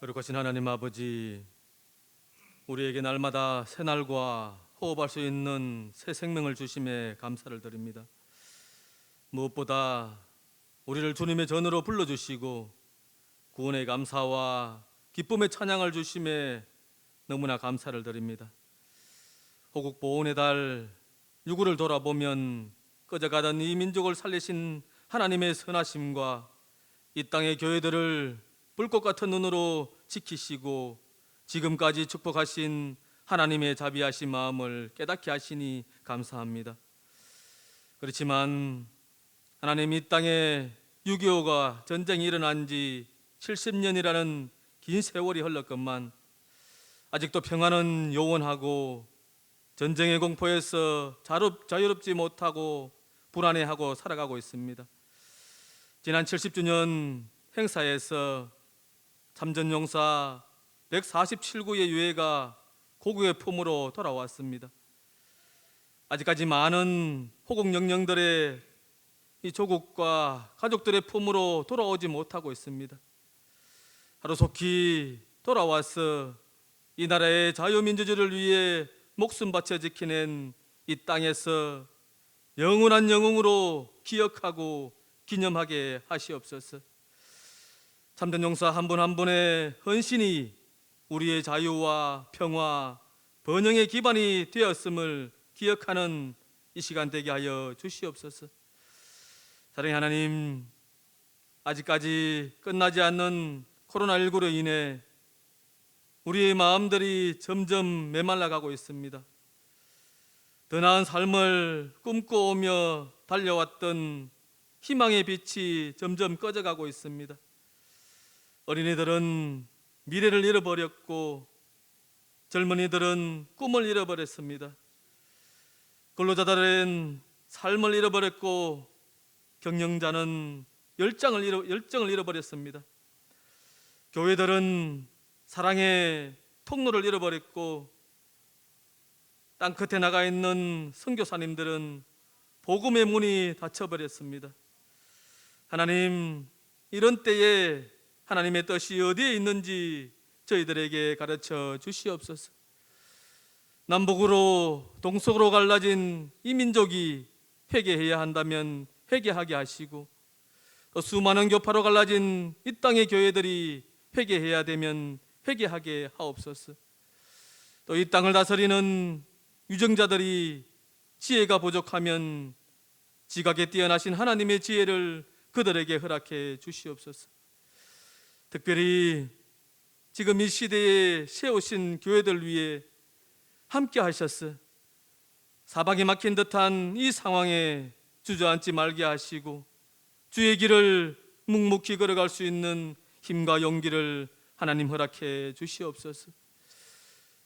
거룩하신 하나님 아버지, 우리에게 날마다 새날과 호흡할 수 있는 새 생명을 주심에 감사를 드립니다. 무엇보다 우리를 주님의 전으로 불러주시고 구원의 감사와 기쁨의 찬양을 주심에 너무나 감사를 드립니다. 호국 보훈의 달 유구를 돌아보면 꺼져가던 이 민족을 살리신 하나님의 선하심과 이 땅의 교회들을 불꽃 같은 눈으로 지키시고 지금까지 축복하신 하나님의 자비하신 마음을 깨닫게 하시니 감사합니다. 그렇지만 하나님, 이 땅에 6.25가 전쟁이 일어난 지 70년이라는 긴 세월이 흘렀건만 아직도 평화는 요원하고 전쟁의 공포에서 자유롭지 못하고 불안해하고 살아가고 있습니다. 지난 70주년 행사에서 참전용사 147구의 유해가 고국의 품으로 돌아왔습니다. 아직까지 많은 호국 영령들의 이 조국과 가족들의 품으로 돌아오지 못하고 있습니다. 하루속히 돌아와서 이 나라의 자유민주주의를 위해 목숨 바쳐 지키는 이 땅에서 영원한 영웅으로 기억하고 기념하게 하시옵소서. 참전용사 한 분 한 분의 헌신이 우리의 자유와 평화, 번영의 기반이 되었음을 기억하는 이 시간 되게 하여 주시옵소서. 사랑의 하나님, 아직까지 끝나지 않는 코로나19로 인해 우리의 마음들이 점점 메말라가고 있습니다. 더 나은 삶을 꿈꿔오며 달려왔던 희망의 빛이 점점 꺼져가고 있습니다. 어린이들은 미래를 잃어버렸고 젊은이들은 꿈을 잃어버렸습니다. 근로자들은 삶을 잃어버렸고 경영자는 열정을 잃어버렸습니다. 교회들은 사랑의 통로를 잃어버렸고 땅끝에 나가 있는 선교사님들은 복음의 문이 닫혀버렸습니다. 하나님, 이런 때에 하나님의 뜻이 어디에 있는지 저희들에게 가르쳐 주시옵소서. 남북으로 동서로 갈라진 이 민족이 회개해야 한다면 회개하게 하시고, 또 수많은 교파로 갈라진 이 땅의 교회들이 회개해야 되면 회개하게 하옵소서. 또 이 땅을 다스리는 유정자들이 지혜가 부족하면 지각에 뛰어나신 하나님의 지혜를 그들에게 허락해 주시옵소서. 특별히 지금 이 시대에 세우신 교회들 위해 함께 하셔서 사방이 막힌 듯한 이 상황에 주저앉지 말게 하시고 주의 길을 묵묵히 걸어갈 수 있는 힘과 용기를 하나님 허락해 주시옵소서.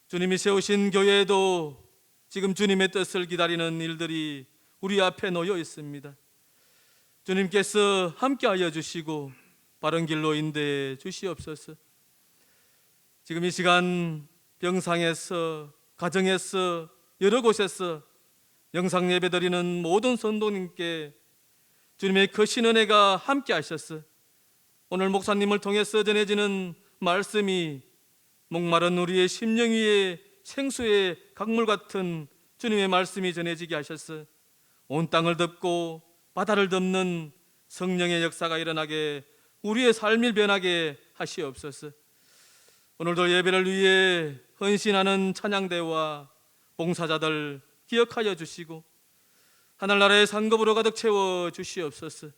주님이 세우신 교회에도 지금 주님의 뜻을 기다리는 일들이 우리 앞에 놓여 있습니다. 주님께서 함께하여 주시고 바른 길로 인도해 주시옵소서. 지금 이 시간 병상에서, 가정에서, 여러 곳에서 영상 예배드리는 모든 성도님께 주님의 크신 은혜가 함께 하셔서 오늘 목사님을 통해서 전해지는 말씀이 목마른 우리의 심령 위에 생수의 강물 같은 주님의 말씀이 전해지게 하셔서 온 땅을 덮고 바다를 덮는 성령의 역사가 일어나게, 우리의 삶이 변하게 하시옵소서. 오늘도 예배를 위해 헌신하는 찬양대와 봉사자들 기억하여 주시고 하늘나라의 상급으로 가득 채워 주시옵소서.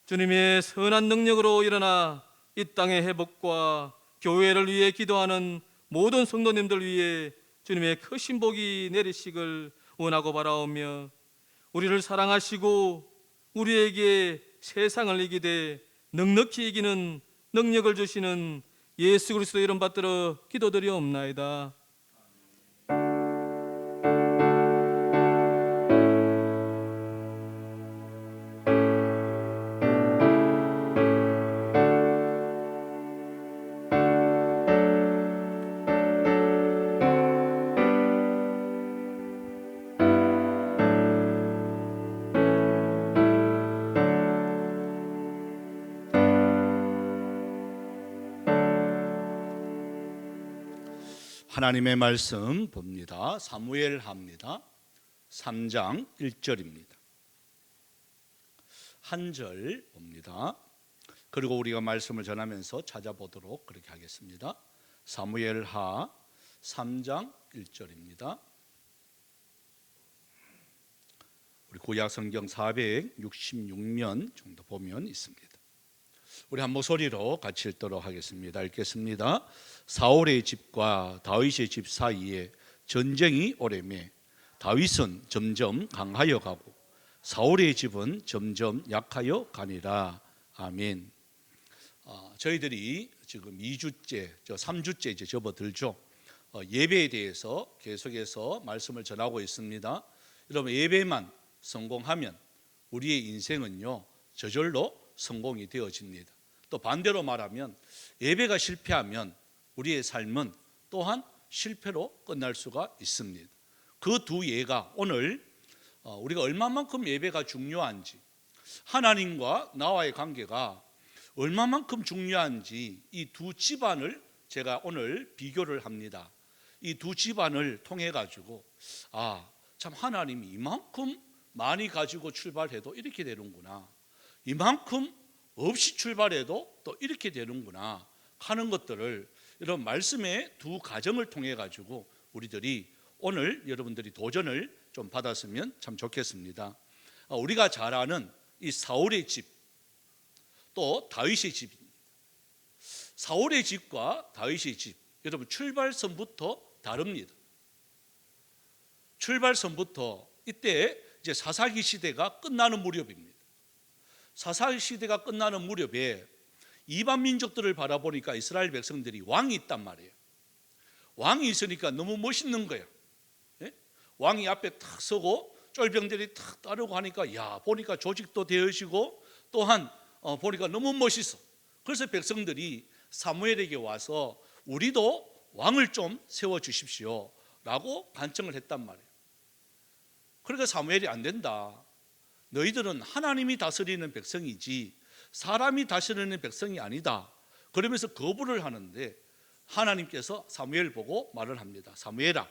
주님의 선한 능력으로 일어나 이 땅의 회복과 교회를 위해 기도하는 모든 성도님들 위해 주님의 크신 복이 내리시길 원하고 바라오며, 우리를 사랑하시고 우리에게 세상을 이기되 넉넉히 이기는 능력을 주시는 예수 그리스도 이름 받들어 기도드리옵나이다. 하나님의 말씀 봅니다. 사무엘하입니다. 3장 1절입니다. 한 절 봅니다. 그리고 우리가 말씀을 전하면서 찾아보도록 그렇게 하겠습니다. 사무엘하 3장 1절입니다. 우리 구약 성경 466면 정도 보면 있습니다. 우리 한 목소리로 같이 읽도록 하겠습니다. 읽겠습니다. 사울의 집과 다윗의 집 사이에 전쟁이 오래매 다윗은 점점 강하여 가고 사울의 집은 점점 약하여 가니라. 아멘. 저희들이 지금 2주째, 3주째 이제 접어들죠. 예배에 대해서 계속해서 말씀을 전하고 있습니다. 여러분, 예배만 성공하면 우리의 인생은요 저절로 성공이 되어집니다. 또 반대로 말하면 예배가 실패하면 우리의 삶은 또한 실패로 끝날 수가 있습니다. 그 두 예가 오늘 우리가 얼마만큼 예배가 중요한지, 하나님과 나와의 관계가 얼마만큼 중요한지 이 두 집안을 제가 오늘 비교를 합니다. 이 두 집안을 통해 가지고 참 하나님이 이만큼 많이 가지고 출발해도 이렇게 되는구나, 이만큼 없이 출발해도 또 이렇게 되는구나 하는 것들을 이런 말씀의 두 가정을 통해 가지고 우리들이 오늘 여러분들이 도전을 좀 받았으면 참 좋겠습니다. 우리가 잘 아는 이 사울의 집, 또 다윗의 집입니다. 사울의 집과 다윗의 집, 여러분 출발선부터 다릅니다. 출발선부터 이때 이제 사사기 시대가 끝나는 무렵입니다. 사사기 시대가 끝나는 무렵에 이방 민족들을 바라보니까 이스라엘 백성들이 왕이 있단 말이에요. 왕이 있으니까 너무 멋있는 거예요. 예? 왕이 앞에 탁 서고 쫄병들이 탁 따르고 하니까 보니까 조직도 되어지고 또한 보니까 너무 멋있어. 그래서 백성들이 사무엘에게 와서 우리도 왕을 좀 세워주십시오 라고 간청을 했단 말이에요. 그러니까 사무엘이 안 된다, 너희들은 하나님이 다스리는 백성이지 사람이 다스리는 백성이 아니다, 그러면서 거부를 하는데 하나님께서 사무엘 보고 말을 합니다. 사무엘아,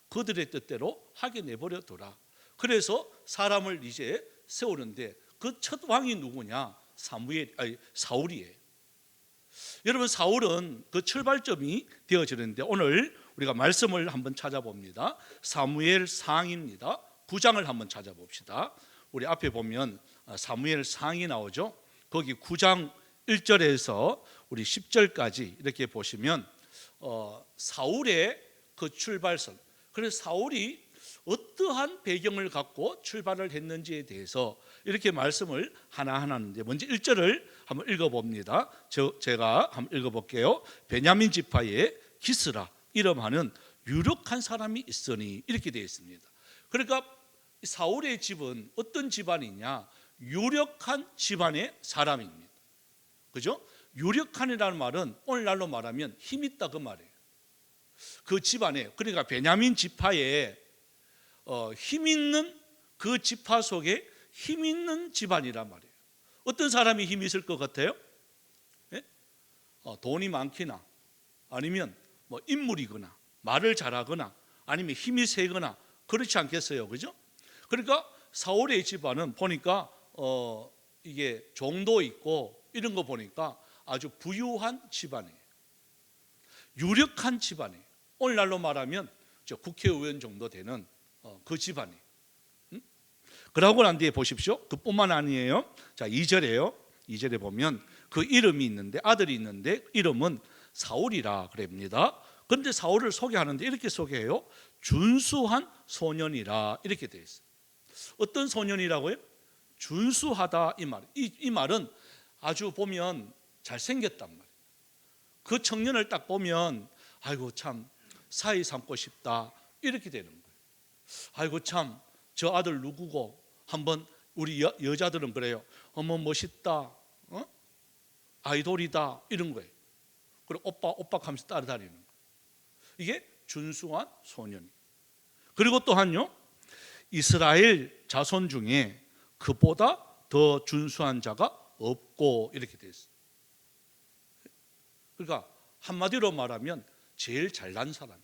그들의 뜻대로 하게 내버려 둬라. 그래서 사람을 이제 세우는데 그 첫 왕이 누구냐? 사울이에요. 여러분, 사울은 그 출발점이 되어지는데 오늘 우리가 말씀을 한번 찾아봅니다. 사무엘 상입니다. 9장을 한번 찾아봅시다. 우리 앞에 보면 사무엘 상이 나오죠. 거기 9장 1절에서 우리 10절까지 이렇게 보시면 사울의 그 출발선, 그래서 사울이 어떠한 배경을 갖고 출발을 했는지에 대해서 이렇게 말씀을 하나하나 하는데, 먼저 1절을 한번 읽어봅니다. 제가 한번 읽어볼게요. 베냐민 지파에 기스라 이름하는 유력한 사람이 있으니, 이렇게 되어 있습니다. 그러니까 사울의 집은 어떤 집안이냐? 유력한 집안의 사람입니다. 그죠? 유력한이라는 말은 오늘날로 말하면 힘 있다 그 말이에요. 그 집안에, 그러니까 베냐민 지파에 힘 있는 그 지파 속에 힘 있는 집안이란 말이에요. 어떤 사람이 힘이 있을 것 같아요? 예? 돈이 많거나 아니면 뭐 인물이거나 말을 잘하거나 아니면 힘이 세거나 그렇지 않겠어요, 그죠? 그러니까 사울의 집안은 보니까 이게 종도 있고 이런 거 보니까 아주 부유한 집안이에요. 유력한 집안이에요. 오늘날로 말하면 국회의원 정도 되는 그 집안이에요. 그러고 난 뒤에 보십시오. 그뿐만 아니에요. 자, 2절에요. 2절에 보면 그 이름이 있는데, 아들이 있는데 이름은 사울이라 그럽니다. 그런데 사울을 소개하는데 이렇게 소개해요. 준수한 소년이라, 이렇게 되어 있어요. 어떤 소년이라고요? 준수하다, 이 말. 이 말은 아주 보면 잘생겼단 말이에요. 그 청년을 딱 보면 아이고 참 사이 삼고 싶다, 이렇게 되는 거예요. 아이고 참 저 아들 누구고, 한번 우리 여자들은 그래요. 어머 멋있다, 아이돌이다, 이런 거예요. 그리고 오빠 하면서 따라다니는 거예요. 이게 준수한 소년이. 그리고 또한요, 이스라엘 자손 중에 그보다 더 준수한 자가 없고, 이렇게 되어 있어요. 그러니까 한마디로 말하면 제일 잘난 사람.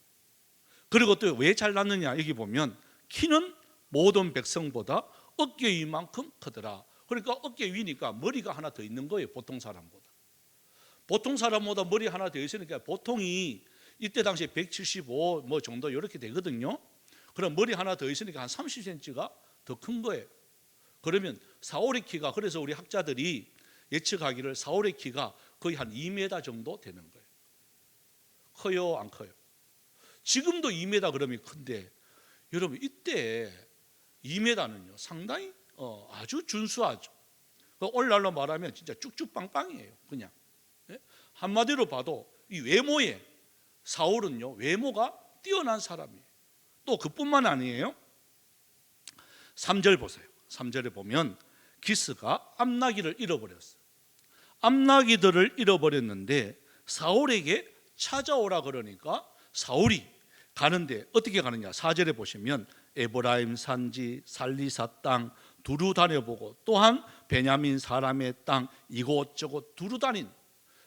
그리고 또 왜 잘났느냐, 여기 보면 키는 모든 백성보다 어깨 위만큼 크더라. 그러니까 어깨 위니까 머리가 하나 더 있는 거예요. 보통 사람보다. 보통 사람보다 머리 하나 더 있으니까 보통이 이때 당시에 175 뭐 정도 이렇게 되거든요. 그럼 머리 하나 더 있으니까 한 30cm가 더 큰 거예요. 그러면 사울의 키가, 그래서 우리 학자들이 예측하기를 사울의 키가 거의 한 2m 정도 되는 거예요. 커요, 안 커요? 지금도 2m 그러면 큰데, 여러분 이때 2m는요 상당히 아주 준수하죠. 오늘날로 말하면 진짜 쭉쭉빵빵이에요. 그냥 한마디로 봐도 이 외모에 사울은요 외모가 뛰어난 사람이에요. 또 그뿐만 아니에요. 3절 보세요. 3절에 보면 기스가 암나기를 잃어버렸어요. 암나기들을 잃어버렸는데 사울에게 찾아오라 그러니까 사울이 가는데 어떻게 가느냐, 4절에 보시면 에브라임 산지 살리사 땅 두루 다녀보고 또한 베냐민 사람의 땅 이곳저곳 두루 다닌,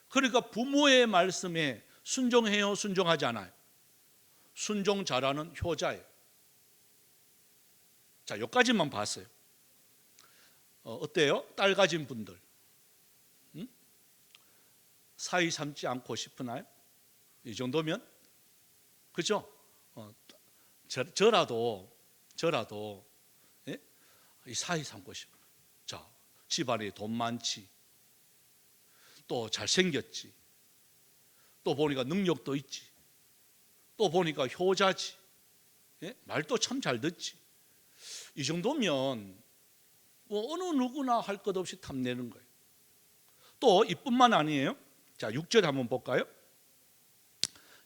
그러니까 부모의 말씀에 순종해요, 순종하지 않아요? 순종 잘하는 효자예요. 자, 여기까지만 봤어요. 어때요? 딸 가진 분들 사이 삼지 않고 싶으나요? 이 정도면 그죠? 저라도 예? 이 사이 삼고 싶어요. 자, 집안에 돈 많지, 또 잘생겼지, 또 보니까 능력도 있지, 또 보니까 효자지, 예? 말도 참 잘 듣지. 이 정도면 뭐 어느 누구나 할 것 없이 탐내는 거예요. 또 이뿐만 아니에요. 자, 6절 한번 볼까요?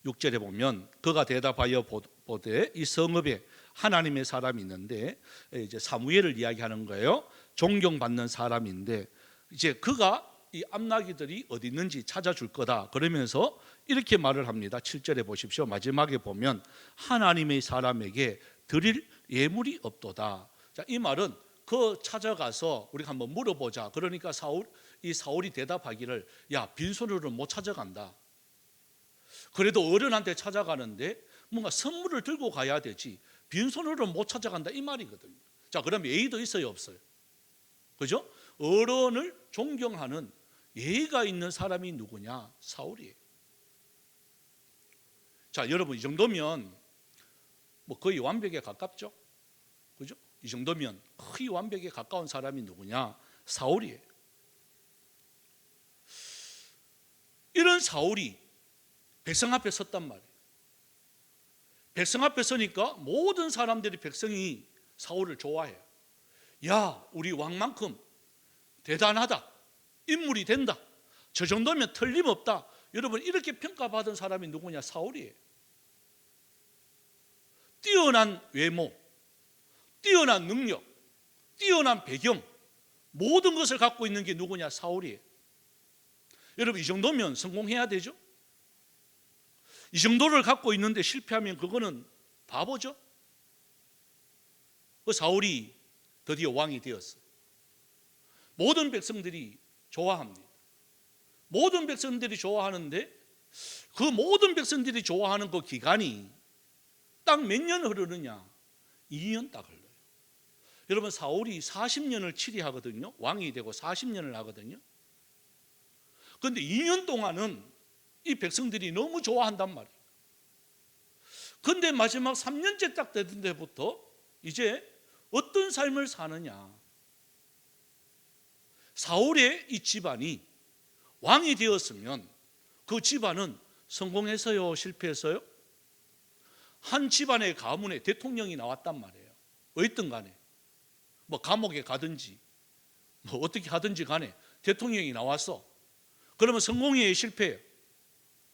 6절에 보면 그가 대답하여 보되 이 성읍에 하나님의 사람이 있는데, 이제 사무엘을 이야기하는 거예요. 존경받는 사람인데 이제 그가 이 암나기들이 어디 있는지 찾아줄 거다 그러면서 이렇게 말을 합니다. 7절에 보십시오. 마지막에 보면 하나님의 사람에게 드릴 예물이 없도다. 자, 이 말은 그 찾아가서 우리가 한번 물어보자. 그러니까 사울이 대답하기를, 야, 빈손으로는 못 찾아간다. 그래도 어른한테 찾아가는데 뭔가 선물을 들고 가야 되지 빈손으로는 못 찾아간다, 이 말이거든요. 자, 그럼 예의도 있어요, 없어요? 그죠? 어른을 존경하는 예의가 있는 사람이 누구냐? 사울이에요. 자, 여러분 이 정도면 뭐 거의 완벽에 가깝죠? 그죠? 이 정도면 거의 완벽에 가까운 사람이 누구냐? 사울이에요. 이런 사울이 백성 앞에 섰단 말이에요. 백성 앞에 서니까 모든 사람들이, 백성이 사울을 좋아해요. 야, 우리 왕만큼 대단하다, 인물이 된다, 저 정도면 틀림없다. 여러분 이렇게 평가받은 사람이 누구냐? 사울이에요. 뛰어난 외모, 뛰어난 능력, 뛰어난 배경, 모든 것을 갖고 있는 게 누구냐? 사울이에요. 여러분 이 정도면 성공해야 되죠? 이 정도를 갖고 있는데 실패하면 그거는 바보죠? 그 사울이 드디어 왕이 되었어요. 모든 백성들이 좋아합니다. 모든 백성들이 좋아하는데 그 모든 백성들이 좋아하는 그 기간이 딱 몇 년 흐르느냐? 2년 딱 흘러요. 여러분 사울이 40년을 치리하거든요. 왕이 되고 40년을 하거든요. 그런데 2년 동안은 이 백성들이 너무 좋아한단 말이에요. 그런데 마지막 3년째 딱 되던 데부터 이제 어떤 삶을 사느냐? 사울의 이 집안이 왕이 되었으면 그 집안은 성공했어요, 실패했어요? 한 집안의 가문에 대통령이 나왔단 말이에요. 어쨌든 간에 뭐 감옥에 가든지 뭐 어떻게 하든지 간에 대통령이 나왔어. 그러면 성공이에요, 실패예요?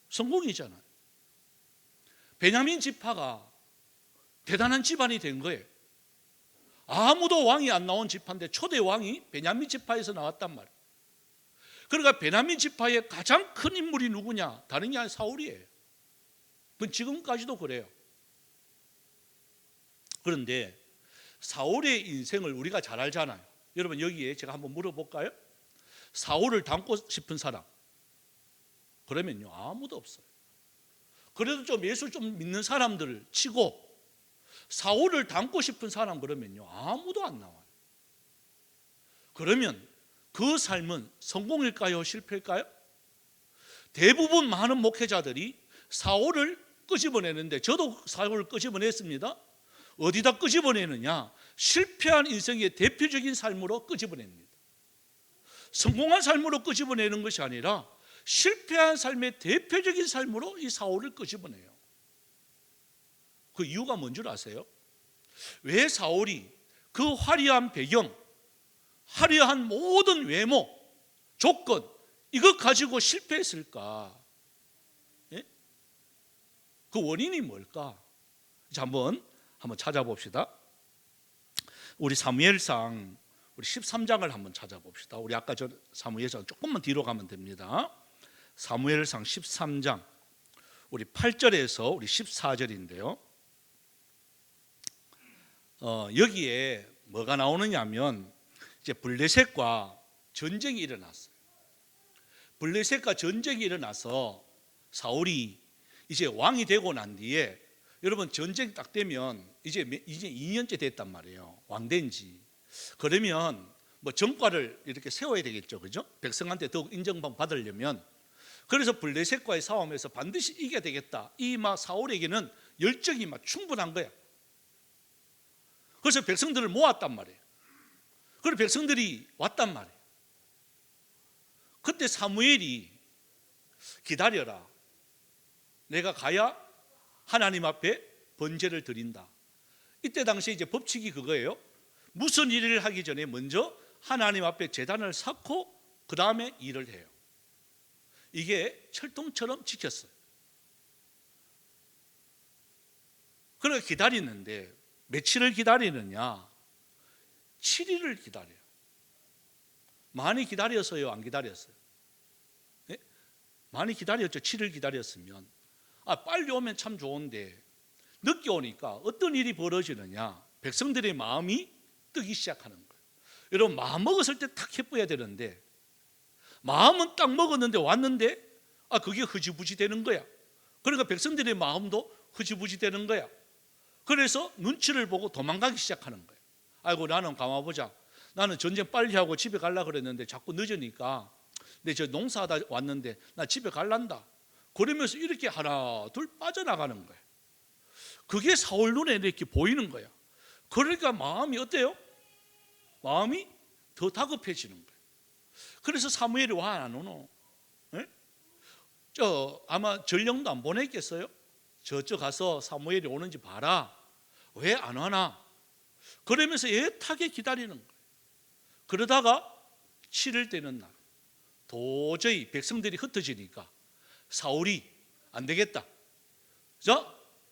성공이잖아요. 베냐민 지파가 대단한 집안이 된 거예요. 아무도 왕이 안 나온 지파인데 초대 왕이 베냐민 지파에서 나왔단 말이에요. 그러니까 베냐민 지파의 가장 큰 인물이 누구냐? 다른 게 아니라 사울이에요. 그건 지금까지도 그래요. 그런데 사울의 인생을 우리가 잘 알잖아요. 여러분 여기에 제가 한번 물어볼까요? 사울을 닮고 싶은 사람, 그러면요 아무도 없어요. 그래도 좀 예수 좀 믿는 사람들을 치고 사울을 닮고 싶은 사람 그러면요 아무도 안 나와요. 그러면 그 삶은 성공일까요? 실패일까요? 대부분 많은 목회자들이 사울을 끄집어내는데, 저도 사울을 끄집어냈습니다. 어디다 끄집어내느냐? 실패한 인생의 대표적인 삶으로 끄집어냅니다. 성공한 삶으로 끄집어내는 것이 아니라 실패한 삶의 대표적인 삶으로 이 사울을 끄집어내요. 그 이유가 뭔 줄 아세요? 왜 사울이 그 화려한 배경, 화려한 모든 외모, 조건 이것 가지고 실패했을까? 예? 그 원인이 뭘까? 자, 한번 찾아봅시다. 우리 사무엘상 우리 13장을 한번 찾아봅시다. 우리 아까 저 사무엘상 조금만 뒤로 가면 됩니다. 사무엘상 13장 우리 8절에서 우리 14절인데요. 여기에 뭐가 나오느냐면 이제 블레셋과 전쟁이 일어났어요. 블레셋과 전쟁이 일어나서 사울이 이제 왕이 되고 난 뒤에, 여러분 전쟁 딱 되면 이제 2년째 됐단 말이에요. 왕 된 지. 그러면 뭐 정과를 이렇게 세워야 되겠죠, 그죠? 백성한테 더욱 인정 받으려면. 그래서 블레셋과의 싸움에서 반드시 이겨야 되겠다. 이 막 사울에게는 열정이 막 충분한 거야. 그래서 백성들을 모았단 말이에요. 그리고 백성들이 왔단 말이에요. 그때 사무엘이 기다려라. 내가 가야 하나님 앞에 번제를 드린다. 이때 당시에 이제 법칙이 그거예요. 무슨 일을 하기 전에 먼저 하나님 앞에 제단을 쌓고 그 다음에 일을 해요. 이게 철통처럼 지켰어요. 그러니까 기다리는데 며칠을 기다리느냐? 7일을 기다려요. 많이 기다렸어요? 안 기다렸어요? 네? 많이 기다렸죠. 7일 기다렸으면. 빨리 오면 참 좋은데 늦게 오니까 어떤 일이 벌어지느냐? 백성들의 마음이 뜨기 시작하는 거예요. 여러분 마음 먹었을 때 탁 해봐야 되는데 마음은 딱 먹었는데 왔는데 그게 흐지부지 되는 거야. 그러니까 백성들의 마음도 흐지부지 되는 거야. 그래서 눈치를 보고 도망가기 시작하는 거예요. 아이고 나는 가만보자. 나는 전쟁 빨리 하고 집에 가려고 그랬는데 자꾸 늦으니까 내 저 농사하다 왔는데 나 집에 갈란다. 그러면서 이렇게 하나 둘 빠져나가는 거예요. 그게 사울 눈에 이렇게 보이는 거야. 그러니까 마음이 어때요? 마음이 더 다급해지는 거예요. 그래서 사무엘이 와 안 오노? 네? 아마 전령도 안 보냈겠어요? 저쪽 가서 사무엘이 오는지 봐라. 왜 안 와나? 그러면서 애타게 기다리는 거예요. 그러다가 7일 되는 날 도저히 백성들이 흩어지니까 사울이 안 되겠다.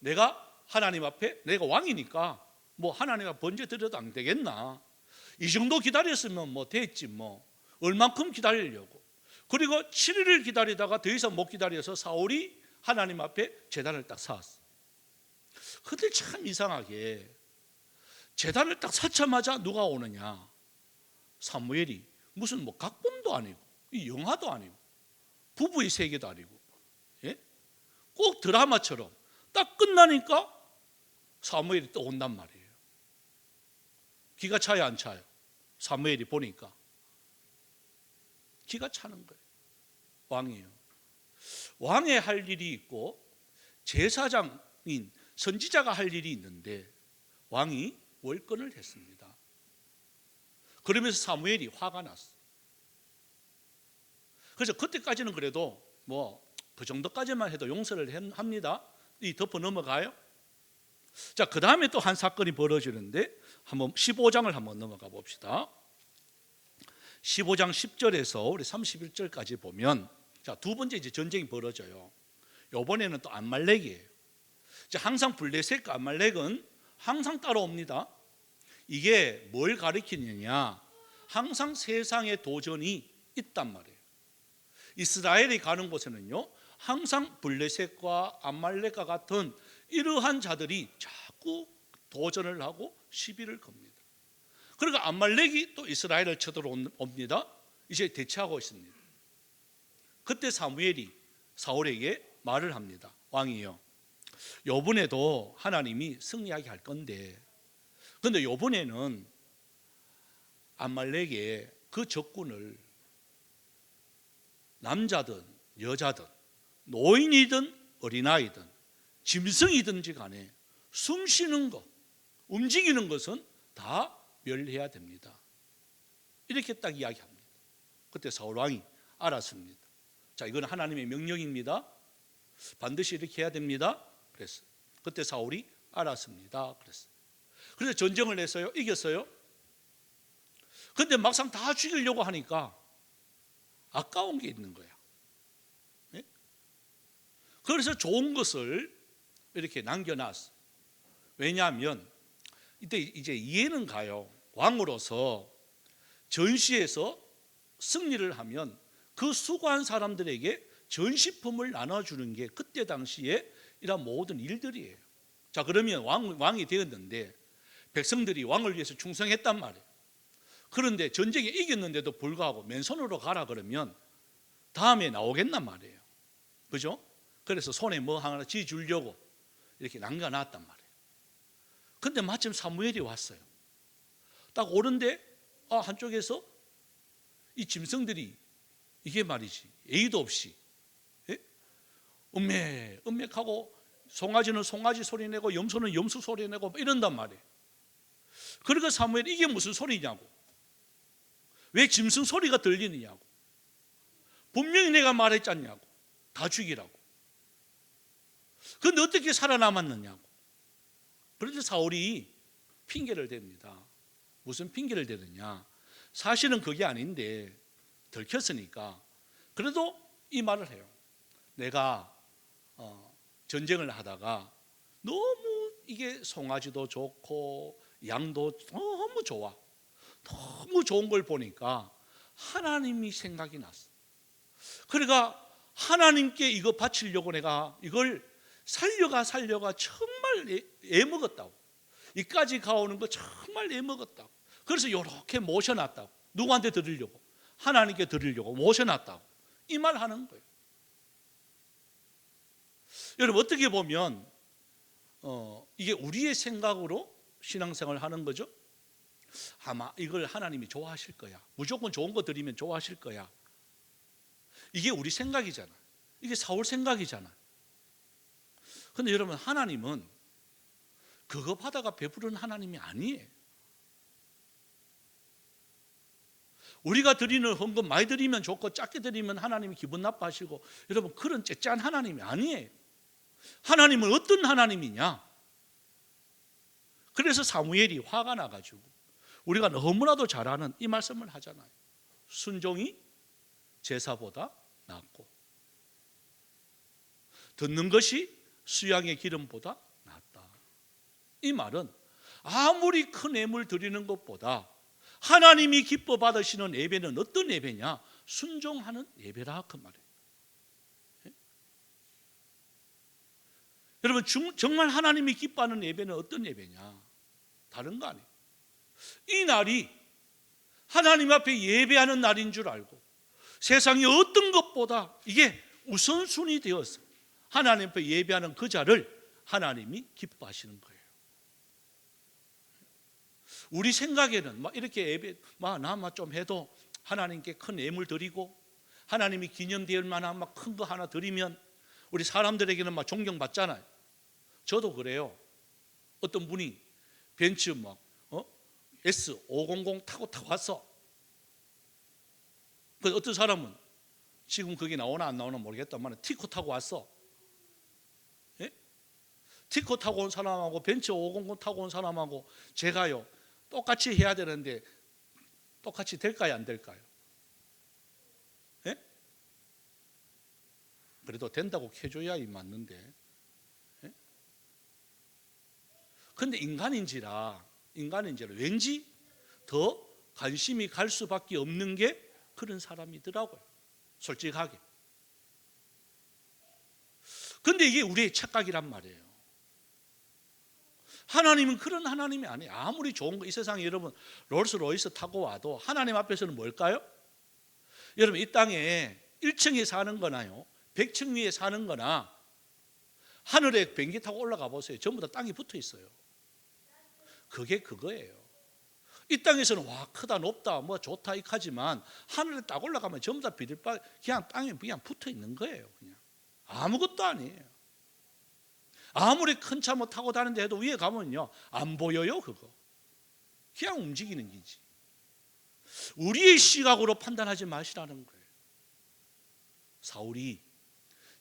내가 하나님 앞에, 내가 왕이니까 뭐 하나님 앞에 번제 드려도 안 되겠나? 이 정도 기다렸으면 뭐 됐지 뭐. 얼만큼 기다리려고. 그리고 7일을 기다리다가 더 이상 못 기다려서 사울이 하나님 앞에 제단을 딱 쌓았어. 그때 참 이상하게 제단을 딱 쌓자마자 누가 오느냐? 사무엘이. 무슨 뭐 각본도 아니고 이 영화도 아니고 부부의 세계도 아니고, 예? 꼭 드라마처럼 딱 끝나니까 사무엘이 또 온단 말이에요. 기가 차요 안 차요? 사무엘이 보니까 기가 차는 거예요. 왕이에요. 왕의 할 일이 있고 제사장인 선지자가 할 일이 있는데 왕이 월권을 했습니다. 그러면서 사무엘이 화가 났어. 그래서 그때까지는 그래도 뭐 그 정도까지만 해도 용서를 합니다. 이 덮어 넘어가요. 자, 그 다음에 또 한 사건이 벌어지는데 한번 15장을 한번 넘어가 봅시다. 15장 10절에서 우리 31절까지 보면, 자, 두 번째 이제 전쟁이 벌어져요. 이번에는 또 암말렉이에요. 항상 블레셋과 암말렉은 항상 따라옵니다. 이게 뭘 가리키느냐? 항상 세상에 도전이 있단 말이에요. 이스라엘이 가는 곳에는요, 항상 블레셋과 암말렉과 같은 이러한 자들이 자꾸 도전을 하고 시비를 겁니다. 그러니까 암말렉이 또 이스라엘을 쳐들어옵니다. 이제 대치하고 있습니다. 그때 사무엘이 사울에게 말을 합니다. 왕이요. 요번에도 하나님이 승리하게 할 건데, 근데 요번에는 암말렉의 그 적군을 남자든 여자든 노인이든 어린아이든 짐승이든지 간에 숨 쉬는 것, 움직이는 것은 다 멸해야 됩니다. 이렇게 딱 이야기합니다. 그때 사울 왕이 알았습니다. 자, 이건 하나님의 명령입니다. 반드시 이렇게 해야 됩니다. 그랬어요. 그때 사울이 알았습니다. 그랬어요. 그래서 전쟁을 했어요. 이겼어요. 근데 막상 다 죽이려고 하니까 아까운 게 있는 거야. 네? 그래서 좋은 것을 이렇게 남겨놨어. 왜냐하면 이때 이제 이해는 가요. 왕으로서 전시에서 승리를 하면 그 수고한 사람들에게 전시품을 나눠주는 게 그때 당시에 이런 모든 일들이에요. 자, 그러면 왕이 되었는데 백성들이 왕을 위해서 충성했단 말이에요. 그런데 전쟁에 이겼는데도 불구하고 맨손으로 가라 그러면 다음에 나오겠단 말이에요. 그죠? 그래서 손에 뭐 하나 쥐주려고 이렇게 남겨놨단 말이에요. 근데 마침 사무엘이 왔어요. 딱 오는데 한쪽에서 이 짐승들이 이게 말이지 예의도 없이 음맥하고 송아지는 송아지 소리 내고 염소는 염소 소리 내고 이런단 말이에요. 그러니까 사무엘이 이게 무슨 소리냐고, 왜 짐승 소리가 들리느냐고, 분명히 내가 말했잖냐고, 다 죽이라고. 그런데 어떻게 살아남았느냐고. 그런데 사울이 핑계를 댑니다. 무슨 핑계를 대느냐, 사실은 그게 아닌데 들켰으니까 그래도 이 말을 해요. 내가 전쟁을 하다가 너무 이게 송아지도 좋고 양도 너무 좋아, 너무 좋은 걸 보니까 하나님이 생각이 났어. 그러니까 하나님께 이거 바치려고 내가 이걸 살려가 정말 애먹었다고, 이까지 가오는 거 정말 애먹었다고. 그래서 이렇게 모셔놨다고. 누구한테 드리려고? 하나님께 드리려고 모셔놨다고. 이 말 하는 거예요. 여러분, 어떻게 보면 이게 우리의 생각으로 신앙생활을 하는 거죠. 아마 이걸 하나님이 좋아하실 거야, 무조건 좋은 거 드리면 좋아하실 거야. 이게 우리 생각이잖아. 이게 사울 생각이잖아. 근데 여러분, 하나님은 그거 받아가 베푸는 하나님이 아니에요. 우리가 드리는 헌금 많이 드리면 좋고 작게 드리면 하나님이 기분 나빠하시고, 여러분, 그런 째짠 하나님이 아니에요. 하나님은 어떤 하나님이냐? 그래서 사무엘이 화가 나가지고 우리가 너무나도 잘 아는 이 말씀을 하잖아요. 순종이 제사보다 낫고 듣는 것이 수양의 기름보다 낫다. 이 말은 아무리 큰 예물 드리는 것보다 하나님이 기뻐 받으시는 예배는 어떤 예배냐? 순종하는 예배라, 그 말이에요. 여러분, 정말 하나님이 기뻐하는 예배는 어떤 예배냐? 다른 거 아니에요. 이 날이 하나님 앞에 예배하는 날인 줄 알고 세상의 어떤 것보다 이게 우선순위 되어서 하나님 앞에 예배하는 그 자를 하나님이 기뻐하시는 거예요. 우리 생각에는 막 이렇게 예배 나 좀 해도 하나님께 큰 예물 드리고 하나님이 기념될 만한 막 큰 거 하나 드리면 우리 사람들에게는 막 존경받잖아요. 저도 그래요. 어떤 분이 벤츠 막 S500 타고 왔어. 그 어떤 사람은 지금 그게 나오나 안 나오나 모르겠다만 티코 타고 왔어. 예? 티코 타고 온 사람하고 벤츠 500 타고 온 사람하고 제가요 똑같이 해야 되는데 똑같이 될까요, 안 될까요? 예? 그래도 된다고 해줘야 이 맞는데. 예? 근데 인간인지라 왠지 더 관심이 갈 수밖에 없는 게 그런 사람이더라고요, 솔직하게. 근데 이게 우리의 착각이란 말이에요. 하나님은 그런 하나님이 아니에요. 아무리 좋은 거 이 세상에 여러분 롤스로이스 타고 와도 하나님 앞에서는 뭘까요? 여러분, 이 땅에 1층에 사는 거나요 100층 위에 사는 거나 하늘에 비행기 타고 올라가 보세요. 전부 다 땅이 붙어 있어요. 그게 그거예요. 이 땅에서는 와 크다 높다 뭐 좋다 이하지만 하늘에 딱 올라가면 전부 다 비닐바 그냥 땅에 그냥 붙어 있는 거예요. 그냥 아무것도 아니에요. 아무리 큰 차 뭐 타고 다니는데 해도 위에 가면요 안 보여요. 그거 그냥 움직이는 기지. 우리의 시각으로 판단하지 마시라는 거예요. 사울이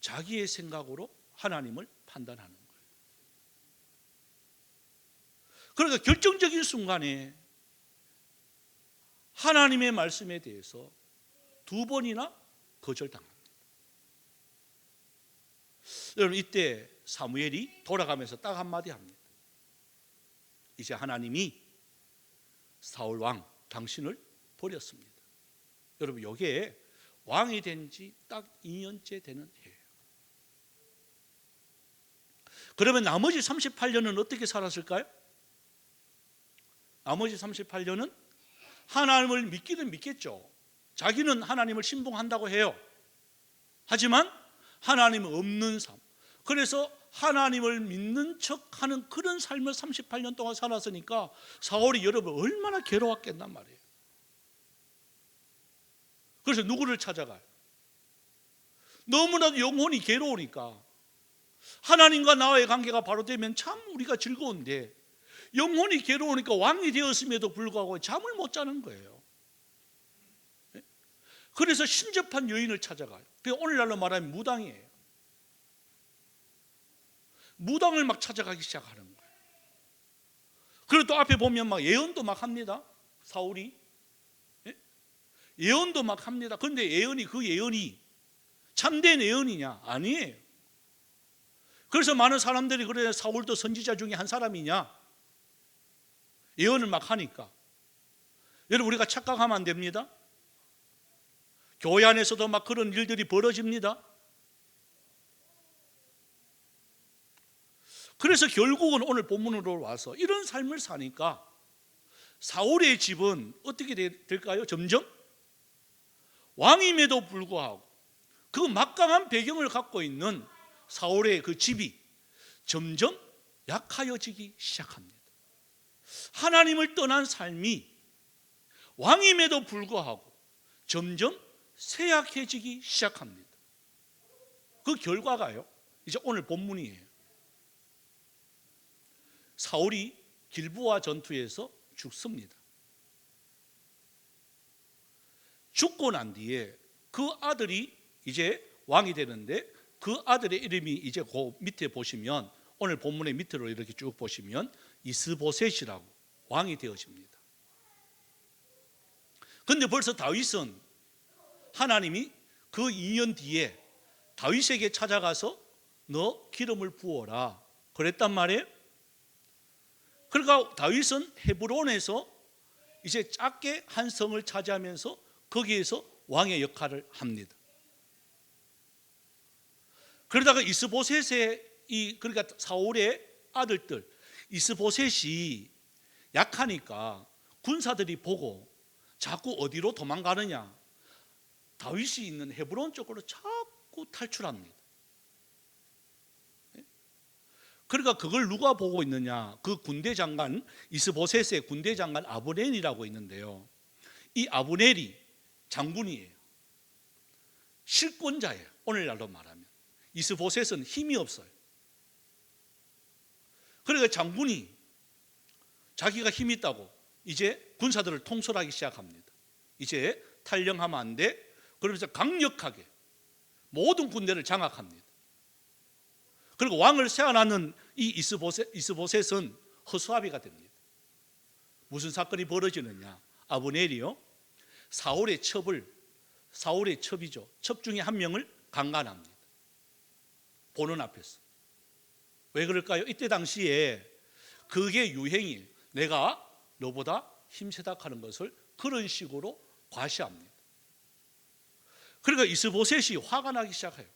자기의 생각으로 하나님을 판단하는 거예요. 그러니까 결정적인 순간에 하나님의 말씀에 대해서 2번이나 거절당합니다. 여러분 이때 사무엘이 돌아가면서 딱 한마디 합니다. 이제 하나님이 사울 왕 당신을 버렸습니다. 여러분 여기에 왕이 된 지 딱 2년째 되는 해예요. 그러면 나머지 38년은 어떻게 살았을까요? 나머지 38년은 하나님을 믿기는 믿겠죠. 자기는 하나님을 신봉한다고 해요. 하지만 하나님 없는 삶, 그래서 하나님을 믿는 척하는 그런 삶을 38년 동안 살았으니까 사울이 여러분 얼마나 괴로웠겠단 말이에요. 그래서 누구를 찾아가요? 너무나도 영혼이 괴로우니까 하나님과 나와의 관계가 바로 되면 참 우리가 즐거운데 영혼이 괴로우니까 왕이 되었음에도 불구하고 잠을 못 자는 거예요. 그래서 신접한 여인을 찾아가요. 그게 오늘날로 말하면 무당이에요. 무당을 막 찾아가기 시작하는 거예요. 그리고 또 앞에 보면 막 예언도 막 합니다. 사울이 예언도 막 합니다. 그런데 그 예언이 참된 예언이냐? 아니에요. 그래서 많은 사람들이 그래 사울도 선지자 중에 한 사람이냐? 예언을 막 하니까. 여러분 우리가 착각하면 안 됩니다. 교회 안에서도 막 그런 일들이 벌어집니다. 그래서 결국은 오늘 본문으로 와서 이런 삶을 사니까 사울의 집은 어떻게 될까요? 점점 왕임에도 불구하고 그 막강한 배경을 갖고 있는 사울의 그 집이 점점 약하여지기 시작합니다. 하나님을 떠난 삶이 왕임에도 불구하고 점점 쇠약해지기 시작합니다. 그 결과가요 이제 오늘 본문이에요. 사울이 길보아 전투에서 죽습니다. 죽고 난 뒤에 그 아들이 이제 왕이 되는데 그 아들의 이름이 이제 그 밑에 보시면 오늘 본문의 밑으로 이렇게 쭉 보시면 이스보셋이라고 왕이 되어집니다. 그런데 벌써 다윗은 하나님이 그 2년 뒤에 다윗에게 찾아가서 너 기름을 부어라 그랬단 말이에요. 그러니까 다윗은 헤브론에서 이제 작게 한 성을 차지하면서 거기에서 왕의 역할을 합니다. 그러다가 이스보셋의 그러니까 사울의 아들들 이스보셋이 약하니까 군사들이 보고 자꾸 어디로 도망가느냐? 다윗이 있는 헤브론 쪽으로 자꾸 탈출합니다. 그러니까 그걸 누가 보고 있느냐? 그 군대 장관 이스보셋의 군대 장관 아브넬이라고 있는데요. 이 아브넬이 장군이에요. 실권자예요. 오늘날로 말하면 이스보셋은 힘이 없어요. 그러니까 장군이 자기가 힘이 있다고 이제 군사들을 통솔하기 시작합니다. 이제 탈영하면 안 돼. 그러면서 강력하게 모든 군대를 장악합니다. 그리고 왕을 세워놨는 이 이스보셋은 허수아비가 됩니다. 무슨 사건이 벌어지느냐? 아브넬이요 사울의 첩이죠. 첩 중에 한 명을 강간합니다. 보는 앞에서. 왜 그럴까요? 이때 당시에 그게 유행이에요. 내가 너보다 힘세다 하는 것을 그런 식으로 과시합니다. 그러니까 이스보셋이 화가 나기 시작해요.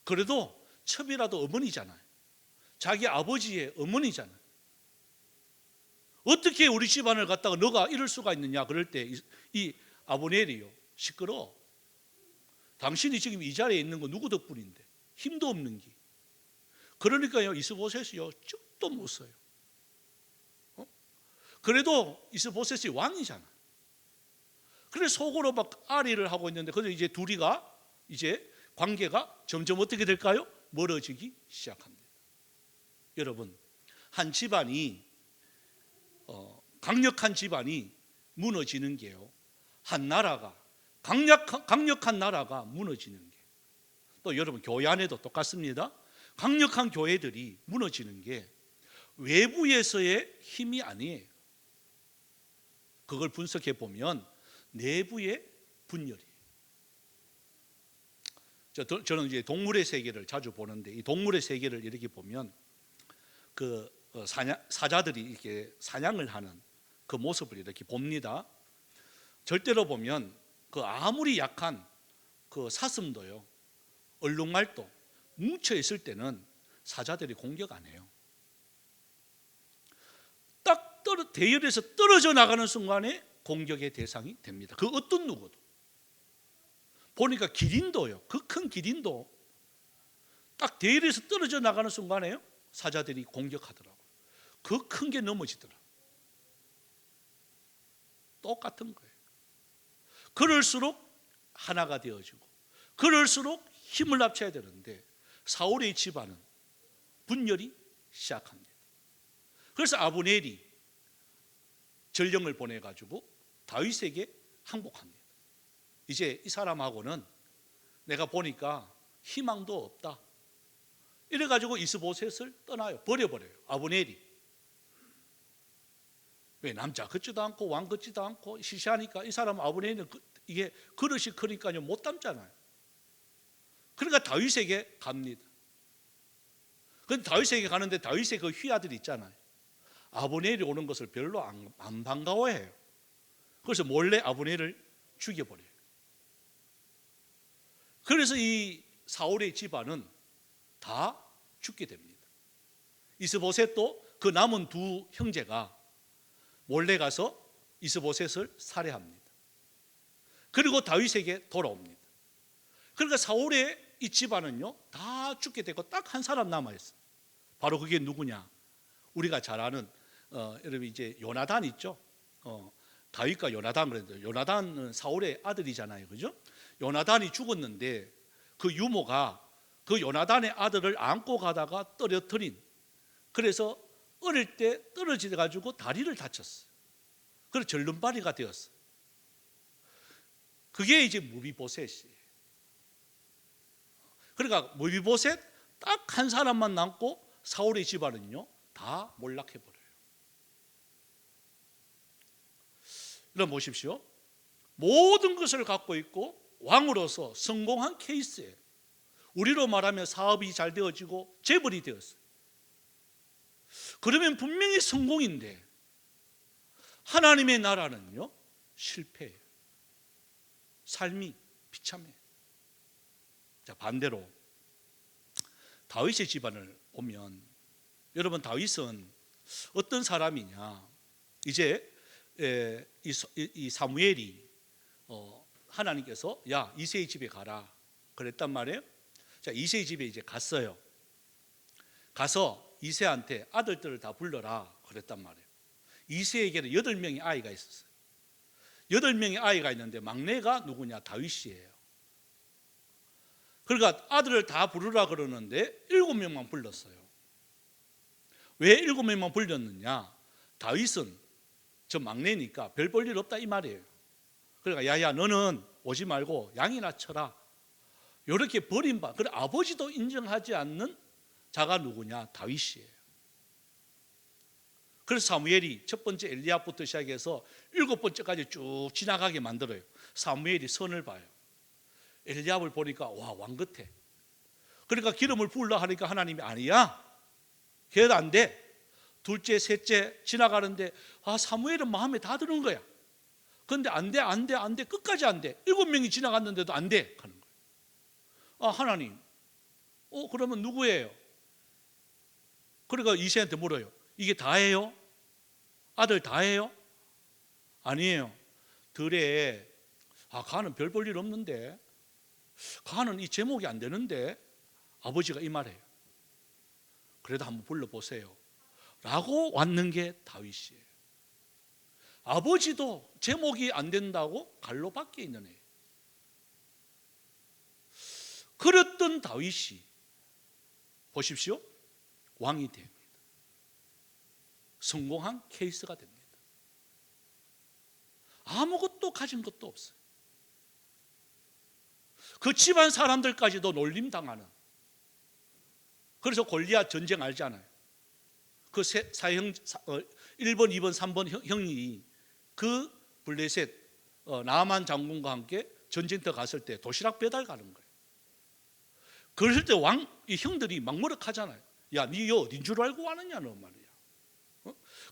그래도 첩이라도 어머니잖아요. 자기 아버지의 어머니잖아요. 어떻게 우리 집안을 갖다가 너가 이럴 수가 있느냐? 그럴 때 이 아브넬이요 시끄러워. 당신이 지금 이 자리에 있는 거 누구 덕분인데? 힘도 없는 기. 그러니까요, 이스보셋이요 죽도 못 써요. 그래도 이스보셋이 왕이잖아. 그래서 속으로 막 아리를 하고 있는데, 근데 이제 둘이가 이제 관계가 점점 어떻게 될까요? 멀어지기 시작합니다. 여러분, 한 집안이 강력한 집안이 무너지는 게요, 한 나라가 강력한 나라가 무너지는 게, 또 여러분 교회 안에도 똑같습니다. 강력한 교회들이 무너지는 게 외부에서의 힘이 아니에요. 그걸 분석해 보면 내부의 분열이에요. 저는 이제 동물의 세계를 자주 보는데, 이 동물의 세계를 이렇게 보면 그 사자들이 이렇게 사냥을 하는 그 모습을 이렇게 봅니다. 절대로 보면 그 아무리 약한 그 사슴도요, 얼룩말도 뭉쳐 있을 때는 사자들이 공격 안 해요. 딱 대열에서 떨어져 나가는 순간에 공격의 대상이 됩니다. 그 어떤 누구도. 보니까 기린도요, 그 큰 기린도 딱 대열에서 떨어져 나가는 순간에요, 사자들이 공격하더라고요. 그 큰 게 넘어지더라고요. 똑같은 거예요. 그럴수록 하나가 되어지고, 그럴수록 힘을 합쳐야 되는데 사울의 집안은 분열이 시작합니다. 그래서 아브넬이 전령을 보내가지고 다윗에게 항복합니다. 이제 이 사람하고는 내가 보니까 희망도 없다. 이래가지고 이스보셋을 떠나요. 버려버려요. 아브넬이. 왜? 남자 같지도 않고 왕 같지도 않고 시시하니까 이 사람 아브넬은 이게 그릇이 크니까요 못 담잖아요. 그러니까 다윗에게 갑니다. 그런데 다윗에게 가는데 다윗의 그 휘하들이 있잖아요, 아브넬이 오는 것을 별로 안 반가워해요. 그래서 몰래 아브넬을 죽여버려요. 그래서 이 사울의 집안은 다 죽게 됩니다. 이스보셋도 그 남은 두 형제가 몰래 가서 이스보셋을 살해합니다. 그리고 다윗에게 돌아옵니다. 그러니까 사울의 이 집안은요 다 죽게 되고 딱 한 사람 남아있어요. 바로 그게 누구냐? 우리가 잘 아는 여러분 이제 요나단 있죠. 다윗과 요나단, 그랬는데 요나단은 사울의 아들이잖아요, 그죠? 요나단이 죽었는데 그 유모가 그 요나단의 아들을 안고 가다가 떨어뜨린, 그래서 어릴 때 떨어져 가지고 다리를 다쳤어요. 그래서 절름발이가 되었어요. 그게 이제 무비보셋이에요. 그러니까 무비보셋 딱 한 사람만 남고 사울의 집안은요 다 몰락해 버려요. 여러분 보십시오. 모든 것을 갖고 있고 왕으로서 성공한 케이스예요. 우리로 말하면 사업이 잘 되어지고 재벌이 되었어요. 그러면 분명히 성공인데 하나님의 나라는요 실패예요. 삶이 비참해요. 자, 반대로 다윗의 집안을 보면, 여러분 다윗은 어떤 사람이냐? 이제 이 사무엘이 하나님께서 야 이새의 집에 가라 그랬단 말이에요. 자, 이새의 집에 이제 갔어요. 가서 이새한테 아들들을 다 불러라 그랬단 말이에요. 이새에게는 8명의 아이가 있었어요. 8명의 아이가 있는데 막내가 누구냐? 다윗이에요. 그러니까 아들을 다 부르라 그러는데 7명만 불렀어요. 왜 7명만 불렀느냐? 다윗은 저 막내니까 별 볼 일 없다 이 말이에요. 그러니까 야야 너는 오지 말고 양이나 쳐라. 이렇게 버림받, 그래 아버지도 인정하지 않는 자가 누구냐? 다윗이에요. 그래서 사무엘이 첫 번째 엘리압부터 시작해서 7번째까지 쭉 지나가게 만들어요. 사무엘이 선을 봐요. 엘리압을 보니까 와 왕 같아. 그러니까 기름을 부으려 하니까 하나님이 아니야, 걔도 안 돼. 둘째 셋째 지나가는데 사무엘은 마음에 다 드는 거야. 그런데 안 돼 끝까지 안 돼. 7명이 지나갔는데도 안 돼 하는 거야. 하나님 그러면 누구예요? 그러니까 이새한테 물어요. 이게 다예요? 아들 다예요? 아니에요. 들에 가는 별 볼 일 없는데, 가는 이 제목이 안 되는데, 아버지가 이 말해요. 그래도 한번 불러보세요 라고 왔는 게 다윗이에요. 아버지도 제목이 안 된다고 갈로 밖에 있는 애. 그랬던 다윗이 보십시오, 왕이 됩니다. 성공한 케이스가 됩니다. 아무것도 가진 것도 없어요. 그 집안 사람들까지도 놀림당하는. 그래서 골리앗 전쟁 알잖아요. 그 사형 1번, 2번, 3번 형이 그 블레셋 나아만 장군과 함께 전쟁터 갔을 때 도시락 배달 가는 거예요. 그랬을 때 이 형들이 막무락하잖아요. 야, 니 어딘 줄 알고 왔느냐 너 말이야.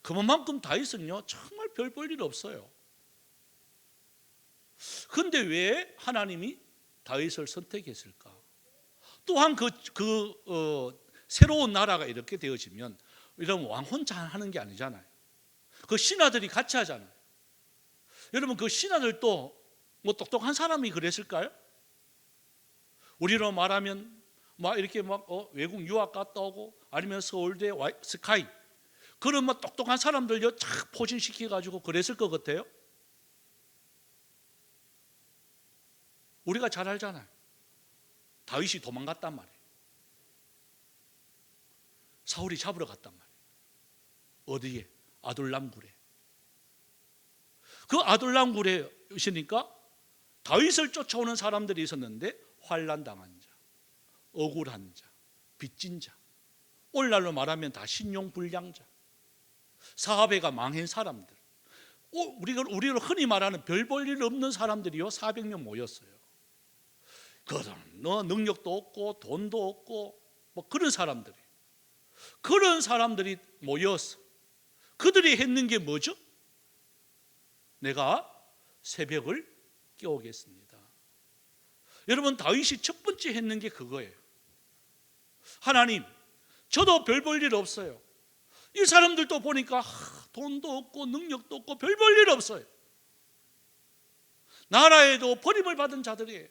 그만큼 다윗은요 정말 별 볼 일 없어요. 근데 왜 하나님이 다윗을 선택했을까? 또한 새로운 나라가 이렇게 되어지면 이러면 왕 혼자 하는 게 아니잖아요. 그 신하들이 같이 하잖아요. 여러분 그 신하들도 뭐 똑똑한 사람이 그랬을까요? 우리로 말하면 막 이렇게 외국 유학 갔다 오고 아니면 서울대 스카이 그런 막 똑똑한 사람들요 착 포진시켜 가지고 그랬을 것 같아요. 우리가 잘 알잖아요. 다윗이 도망갔단 말이에요. 사울이 잡으러 갔단 말이에요. 어디에? 아둘람 굴에. 그 아둘람 굴에 있으니까 다윗을 쫓아오는 사람들이 있었는데 환난 당한 자, 억울한 자, 빚진 자, 오늘날로 말하면 다 신용불량자, 사업회가 망한 사람들, 우리가 흔히 말하는 별 볼 일 없는 사람들이요 400명 모였어요. 너 능력도 없고 돈도 없고 뭐 그런 사람들이 모여서 그들이 했는 게 뭐죠? 내가 새벽을 깨우겠습니다. 여러분 다윗이 첫 번째 했는 게 그거예요. 하나님, 저도 별 볼 일 없어요. 이 사람들도 보니까 돈도 없고 능력도 없고 별 볼 일 없어요. 나라에도 버림을 받은 자들이에요.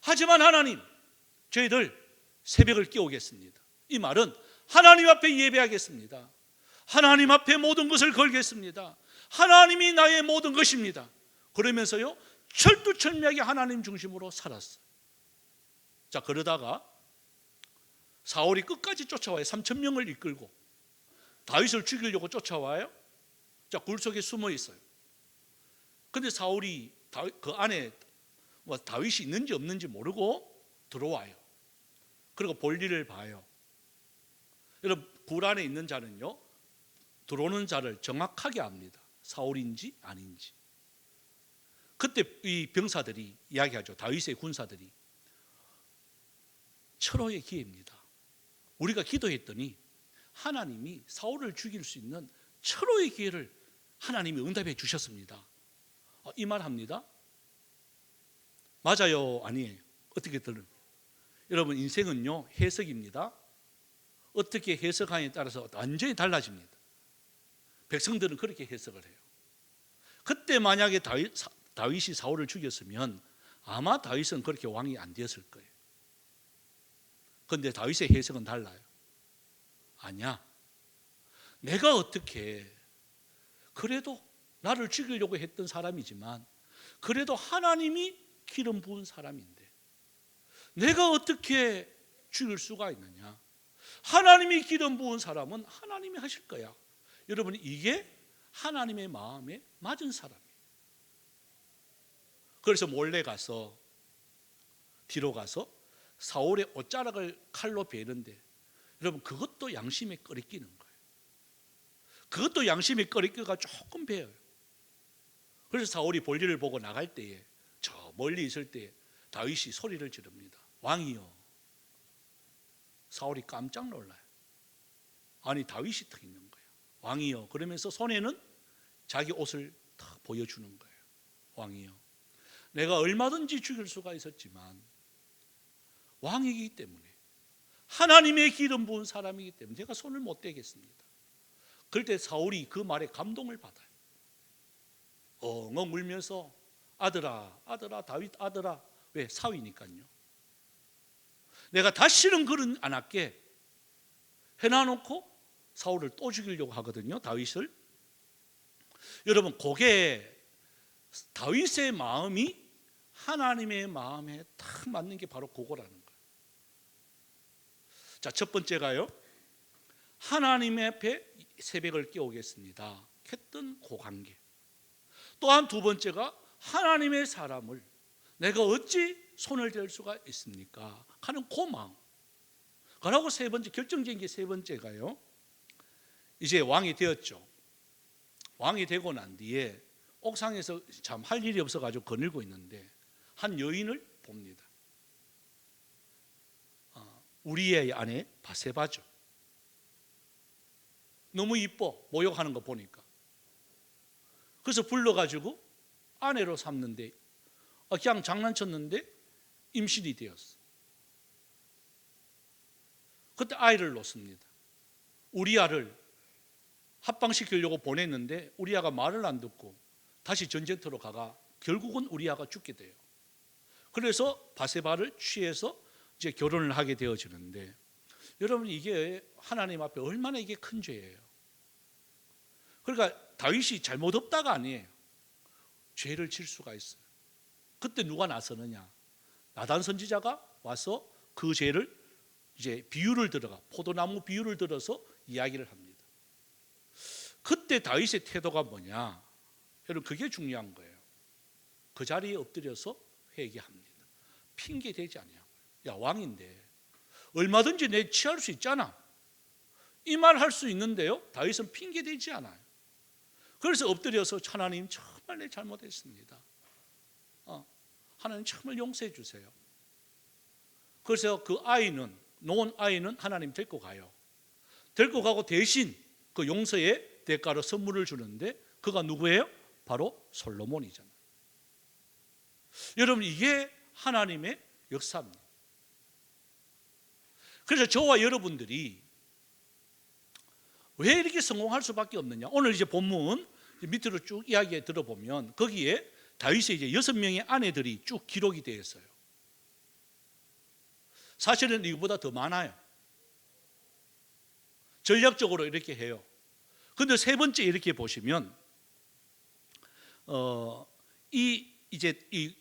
하지만 하나님, 저희들 새벽을 깨우겠습니다. 이 말은 하나님 앞에 예배하겠습니다. 하나님 앞에 모든 것을 걸겠습니다. 하나님이 나의 모든 것입니다. 그러면서요 철두철미하게 하나님 중심으로 살았어요. 자, 그러다가 사울이 끝까지 쫓아와요. 3,000명을 이끌고 다윗을 죽이려고 쫓아와요. 자, 굴 속에 숨어 있어요. 근데 사울이 그 안에 다윗이 있는지 없는지 모르고 들어와요. 그리고 볼일을 봐요. 여러분 굴 안에 있는 자는요 들어오는 자를 정확하게 압니다. 사울인지 아닌지. 그때 이 병사들이 이야기하죠. 다윗의 군사들이 철호의 기회입니다. 우리가 기도했더니 하나님이 사울을 죽일 수 있는 철호의 기회를 하나님이 응답해 주셨습니다. 이 말 합니다. 맞아요? 아니에요? 어떻게 들으면? 여러분 인생은요 해석입니다. 어떻게 해석하느냐에 따라서 완전히 달라집니다. 백성들은 그렇게 해석을 해요. 그때 만약에 다윗이 사울을 죽였으면 아마 다윗은 그렇게 왕이 안 되었을 거예요. 그런데 다윗의 해석은 달라요. 아니야, 내가 어떻게 그래도 나를 죽이려고 했던 사람이지만 그래도 하나님이 기름 부은 사람인데 내가 어떻게 죽일 수가 있느냐. 하나님이 기름 부은 사람은 하나님이 하실 거야. 여러분 이게 하나님의 마음에 맞은 사람이에요. 그래서 몰래 가서 뒤로 가서 사울의 옷자락을 칼로 베는데 여러분 그것도 양심에 꺼리끼는 거예요. 그것도 양심에 꺼리끼가 조금 베어요. 그래서 사울이 볼일을 보고 나갈 때에 저 멀리 있을 때 다윗이 소리를 지릅니다. 왕이요. 사울이 깜짝 놀라요. 아니 다윗이 터 있는 거예요. 왕이요. 그러면서 손에는 자기 옷을 탁 보여주는 거예요. 왕이요. 내가 얼마든지 죽일 수가 있었지만 왕이기 때문에 하나님의 기름 부은 사람이기 때문에 제가 손을 못 대겠습니다. 그럴 때 사울이 그 말에 감동을 받아요. 엉엉 울면서 아들아, 아들아, 다윗 아들아. 왜? 사위니까요. 내가 다시는 그런 안 할게. 해놔놓고 사울을 또 죽이려고 하거든요, 다윗을. 여러분, 그게 다윗의 마음이 하나님의 마음에 딱 맞는 게 바로 그거라는 거예요. 자, 첫 번째가요, 하나님 앞에 새벽을 깨우겠습니다 했던 그 관계. 또한 두 번째가 하나님의 사람을 내가 어찌 손을 댈 수가 있습니까 하는 그 마음. 그러고 세 번째, 결정적인 게 세 번째가요, 이제 왕이 되었죠. 왕이 되고 난 뒤에 옥상에서 참 할 일이 없어가지고 거닐고 있는데 한 여인을 봅니다. 우리의 아내 바세바죠. 너무 이뻐, 모욕하는 거 보니까. 그래서 불러가지고 아내로 삼는데 그냥 장난쳤는데 임신이 되었어. 그때 아이를 놓습니다. 우리아를 합방시키려고 보냈는데 우리아가 말을 안 듣고 다시 전쟁터로 가가 결국은 우리아가 죽게 돼요. 그래서 바세바를 취해서 이제 결혼을 하게 되어지는데, 여러분, 이게 하나님 앞에 얼마나 이게 큰 죄예요. 그러니까 다윗이 잘못 없다가 아니에요. 죄를 질 수가 있어요. 그때 누가 나서느냐? 나단 선지자가 와서 그 죄를 이제 비유를 들어가, 포도나무 비유를 들어서 이야기를 합니다. 그때 다윗의 태도가 뭐냐? 여러분, 그게 중요한 거예요. 그 자리에 엎드려서 회개합니다. 핑계 대지 아니하고요. 야, 왕인데 얼마든지 내 취할 수 있잖아, 이 말 할 수 있는데요, 다윗은 핑계 대지 않아요. 그래서 엎드려서 하나님, 정말 내 잘못했습니다. 하나님 정말 용서해 주세요. 그래서 그 아이는, 놓은 아이는 하나님 데리고 가요. 데리고 가고 대신 그 용서의 대가로 선물을 주는데 그가 누구예요? 바로 솔로몬이잖아요. 여러분, 이게 하나님의 역사입니다. 그래서 저와 여러분들이 왜 이렇게 성공할 수밖에 없느냐? 오늘 이제 본문 밑으로 쭉 이야기 들어보면 거기에 다윗의 이제 6명의 아내들이 쭉 기록이 되어 있어요. 사실은 이거보다 더 많아요. 전략적으로 이렇게 해요. 근데 세 번째 이렇게 보시면 이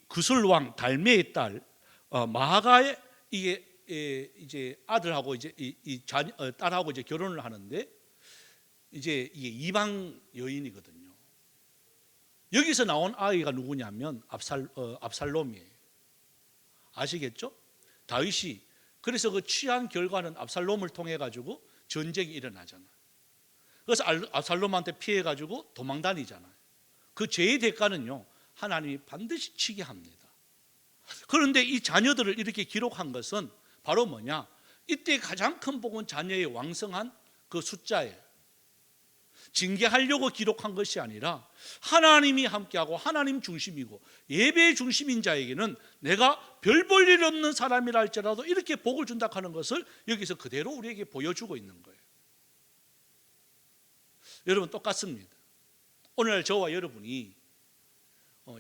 그술 왕 달메의 딸 마하가의 이게 이제 아들하고 이제 딸하고 이제 결혼을 하는데, 이제 이게 이방 여인이거든요. 여기서 나온 아이가 누구냐면 압살롬이에요. 아시겠죠? 다윗이 그래서 그 취한 결과는 압살롬을 통해 가지고 전쟁이 일어나잖아요. 그래서 압살롬한테 피해 가지고 도망 다니잖아요. 그 죄의 대가는요, 하나님이 반드시 치게 합니다. 그런데 이 자녀들을 이렇게 기록한 것은 바로 뭐냐? 이때 가장 큰 복은 자녀의 왕성한 그 숫자예요. 징계하려고 기록한 것이 아니라 하나님이 함께하고 하나님 중심이고 예배 중심인 자에게는 내가 별 볼 일 없는 사람이라 할지라도 이렇게 복을 준다 하는 것을 여기서 그대로 우리에게 보여주고 있는 거예요. 여러분, 똑같습니다. 오늘 저와 여러분이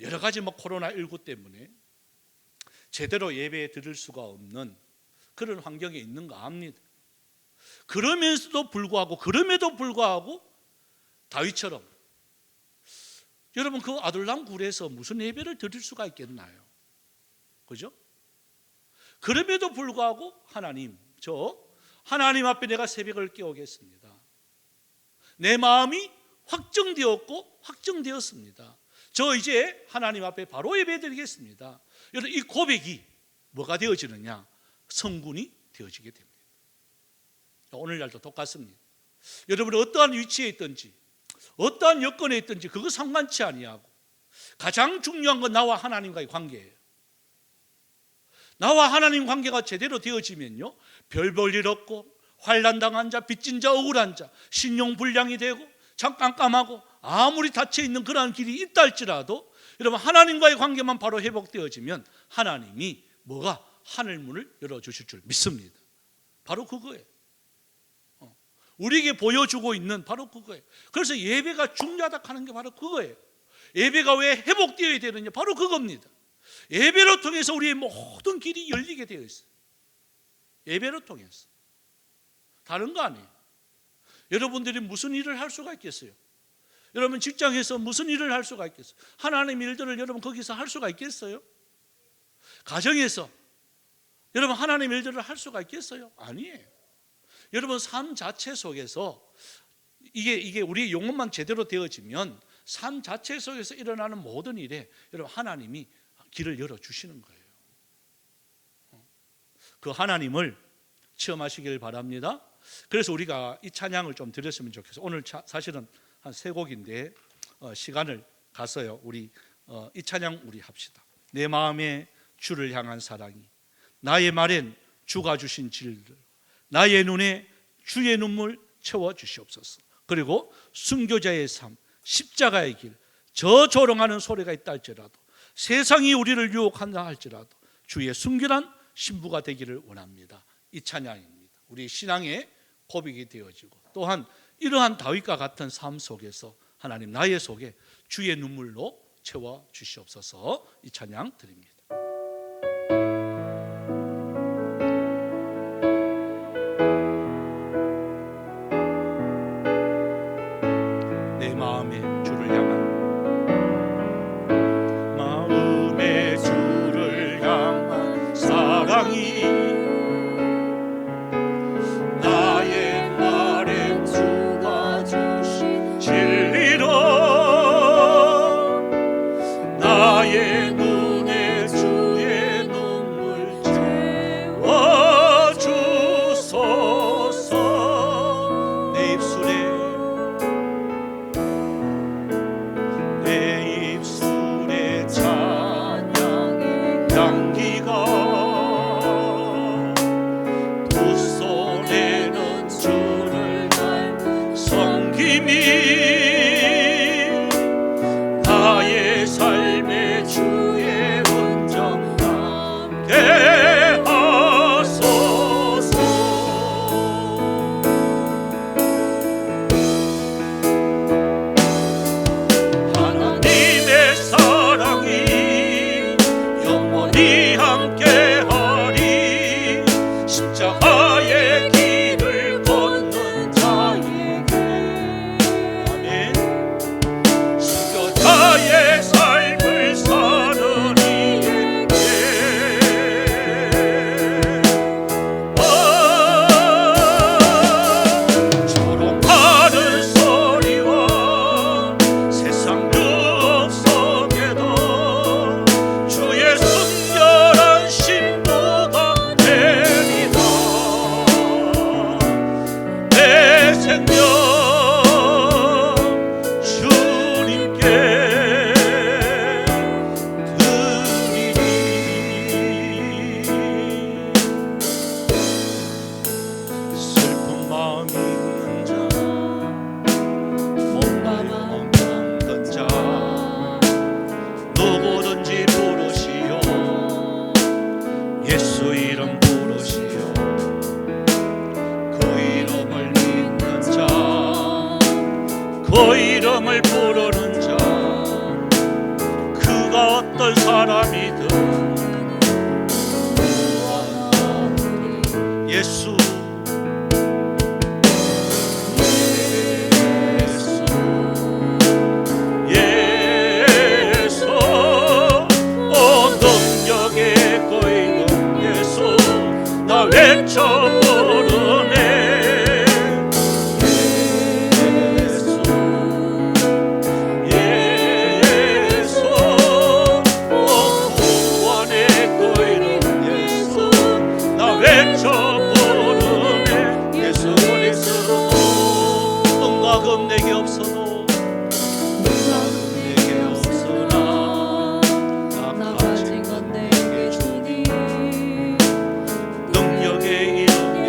여러 가지 코로나19 때문에 제대로 예배 드릴 수가 없는 그런 환경에 있는가 합니다. 그럼에도 불구하고 다윗처럼 여러분, 그 아둘람 굴에서 무슨 예배를 드릴 수가 있겠나요? 그죠? 그럼에도 불구하고 하나님 앞에 내가 새벽을 깨우겠습니다. 내 마음이 확정되었습니다. 저 이제 하나님 앞에 바로 예배 드리겠습니다. 여러분, 이 고백이 뭐가 되어지느냐? 성군이 되어지게 됩니다. 오늘날도 똑같습니다. 여러분이 어떠한 위치에 있든지 어떠한 여건에 있든지 그거 상관치 아니하고 가장 중요한 건 나와 하나님과의 관계예요. 나와 하나님 관계가 제대로 되어지면요, 별 볼 일 없고 환난당한 자, 빚진 자, 억울한 자, 신용불량이 되고 참 깜깜하고 아무리 닫혀있는 그러한 길이 있다 할지라도 여러분, 하나님과의 관계만 바로 회복되어지면 하나님이 하늘문을 열어주실 줄 믿습니다. 바로 그거예요. 우리에게 보여주고 있는 바로 그거예요. 그래서 예배가 중요하다 하는 게 바로 그거예요. 예배가 왜 회복되어야 되느냐? 바로 그겁니다. 예배로 통해서 우리의 모든 길이 열리게 되어 있어요. 예배로 통해서. 다른 거 아니에요. 여러분들이 무슨 일을 할 수가 있겠어요? 여러분 직장에서 무슨 일을 할 수가 있겠어요? 하나님의 일들을 여러분 거기서 할 수가 있겠어요? 가정에서 여러분 하나님의 일들을 할 수가 있겠어요? 아니에요. 여러분 삶 자체 속에서 이게 우리 용어만 제대로 되어지면 삶 자체 속에서 일어나는 모든 일에 여러분 하나님이 길을 열어주시는 거예요. 그 하나님을 체험하시길 바랍니다. 그래서 우리가 이 찬양을 좀 드렸으면 좋겠어요. 오늘 사실은 한 3곡인데 시간을 가서요 우리 이 찬양 우리 합시다. 내 마음에 주를 향한 사랑이, 나의 말엔 주가 주신 진리를, 나의 눈에 주의 눈물 채워 주시옵소서. 그리고 순교자의 삶, 십자가의 길, 저 조롱하는 소리가 있다 할지라도, 세상이 우리를 유혹한다 할지라도 주의 순결한 신부가 되기를 원합니다. 이 찬양입니다. 우리 신앙의 고백이 되어지고, 또한 이러한 다윗과 같은 삶 속에서 하나님 나의 속에 주의 눈물로 채워 주시옵소서. 이 찬양 드립니다. 내 마음에 주를 향한, 마음에 주를 향한 사랑이, 나의 말엔 주가 주신 진리로, 나의 눈에 주의 눈물 채워 주소서. 내 입술에 찬양의 향기가, 두 손에는 주를 섬김이, 나의 삶에 주의 음정 나게 하소서. 하나님의 사랑이 영원히 함께하리, 십자가의 길을 걷는 자에게, 아멘. 순교자의 삶을 사는 이에게, 조롱하는 소리와 세상 유혹 속에도 주의 순결한 신부가 되리라. 내 생명 주님께 드리리. 슬픈 마음이 있는 자, 몸마음 병든 자, 누구든지 부르시오. 예수 이름 부르시오. 그 이름을 믿는 자, 그 이름을 부르는 자, 그가 어떤 사람이든 예수, 예수, 오 능력의 그 이름 예수, 나 외쳐 부르네. 예수, 오 구원의 그 이름 예수, 나 외쳐 부르네. 예수 그리스도, 은과 금 내게 없어도 내게 없으나 나 가진 건 내게 주니, 능력의 이름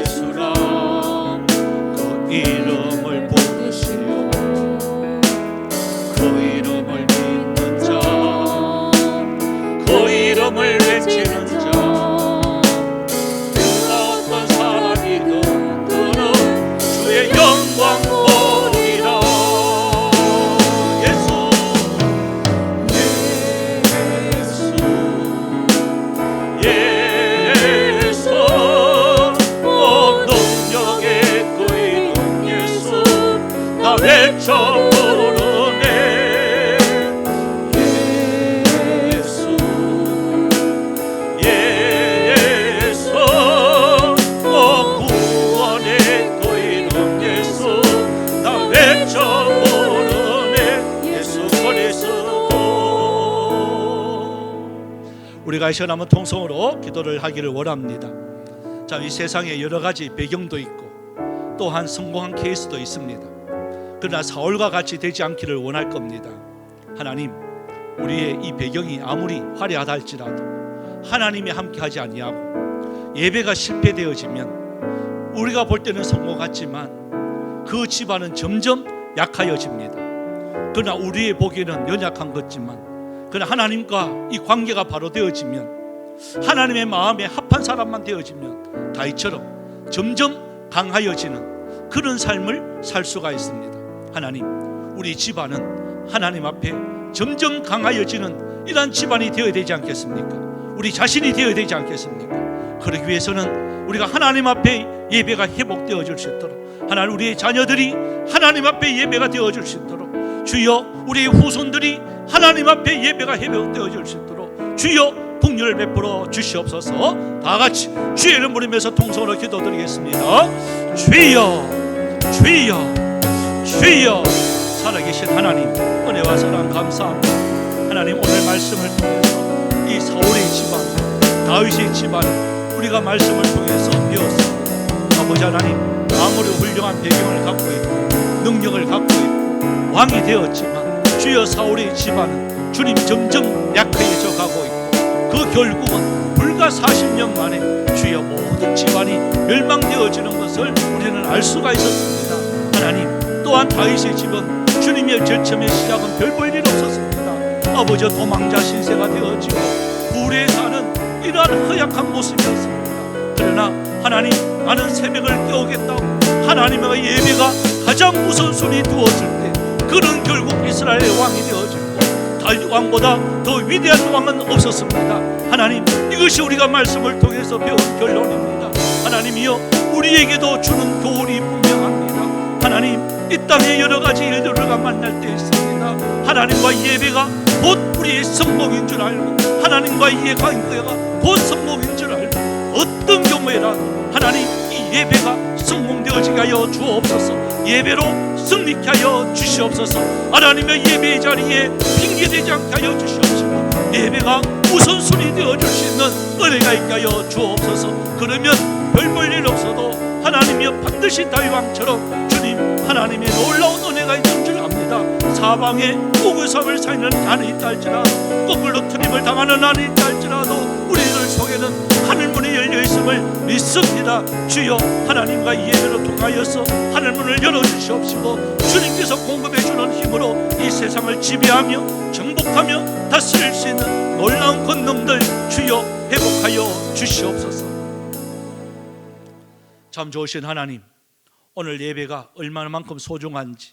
우리가 이 시간 한번 통성으로 기도를 하기를 원합니다. 자, 이 세상에 여러 가지 배경도 있고 또한 성공한 케이스도 있습니다. 그러나 사울과 같이 되지 않기를 원할 겁니다. 하나님, 우리의 이 배경이 아무리 화려하다 할지라도 하나님이 함께하지 아니하고 예배가 실패되어지면 우리가 볼 때는 성공 같지만 그 집안은 점점 약하여집니다. 그러나 우리의 보기에는 연약한 것지만 그러나 하나님과 이 관계가 바로 되어지면 하나님의 마음에 합한 사람만 되어지면 다윗처럼 점점 강하여지는 그런 삶을 살 수가 있습니다. 하나님, 우리 집안은 하나님 앞에 점점 강하여지는 이러한 집안이 되어야 되지 않겠습니까? 우리 자신이 되어야 되지 않겠습니까? 그러기 위해서는 우리가 하나님 앞에 예배가 회복되어질 수 있도록, 하나님, 우리의 자녀들이 하나님 앞에 예배가 되어질 수 있도록, 주여 우리의 후손들이 하나님 앞에 예배가 회복되어질 수 있도록 주여 긍휼을 베풀어 주시옵소서. 다 같이 주의 이름 부르면서 통성으로 기도드리겠습니다. 주여, 주여, 주여. 살아계신 하나님, 은혜와 사랑 감사합니다. 하나님, 오늘 말씀을 통해서 이 사울의 집안, 다윗의 집안, 우리가 말씀을 통해서 배웠습니다. 아버지 하나님, 아무리 훌륭한 배경을 갖고 있고 능력을 갖고 있고 왕이 되었지만 주여 사울의 집안은 주님 점점 약해져 가고 있고 그 결국은 불과 40년 만에 주여 모든 집안이 멸망되어지는 것을 우리는 알 수가 있었습니다. 하나님, 또한 다윗의 집은 주님의 절첨의 시작은 별 볼 일 없었습니다. 아버지, 도망자 신세가 되어지고 불에 사는 이러한 허약한 모습이었습니다. 그러나 하나님, 나는 새벽을 깨우겠다고 하나님의 예배가 가장 우선순위 두었을 때 그는 결국 이스라엘의 왕이 되어지고 다윗 왕보다 더 위대한 왕은 없었습니다. 하나님, 이것이 우리가 말씀을 통해서 배운 결론입니다. 하나님이여, 우리에게도 주는 교훈이 분명합니다. 하나님, 이 땅에 여러 가지 일들을 만날 때 있습니다. 하나님과 예배가 곧 우리의 성공인 줄 알고 하나님과 관계가 곧 성공인 줄 알고 어떤 경우에라도 하나님, 이 예배가 성공되어지게 하여 주옵소서. 예배로 승리케 하여 주시옵소서. 하나님의 예배의 자리에 핑계되지 않게 하여 주시옵시고 예배가 우선순위 되어줄 수 있는 은혜가 있게 하여 주옵소서. 그러면 별 볼 일 없어도 하나님이여 반드시 다윗왕처럼 주님 하나님의 놀라운 은혜가 있는 줄 압니다. 사방에 우구삼을 사는 안이 있다 할지라도 거꾸로 트림을 당하는 안이 있다 할지라도 우리들 속에는 하늘문이 열려있음을 믿습니다. 주여, 하나님과 예배로 통하여서 하늘문을 열어주시옵시고 주님께서 공급해주는 힘으로 이 세상을 지배하며 정복하며 다스릴 수 있는 놀라운 권능들 주여 회복하여 주시옵소서. 참 좋으신 하나님, 오늘 예배가 얼마나만큼 소중한지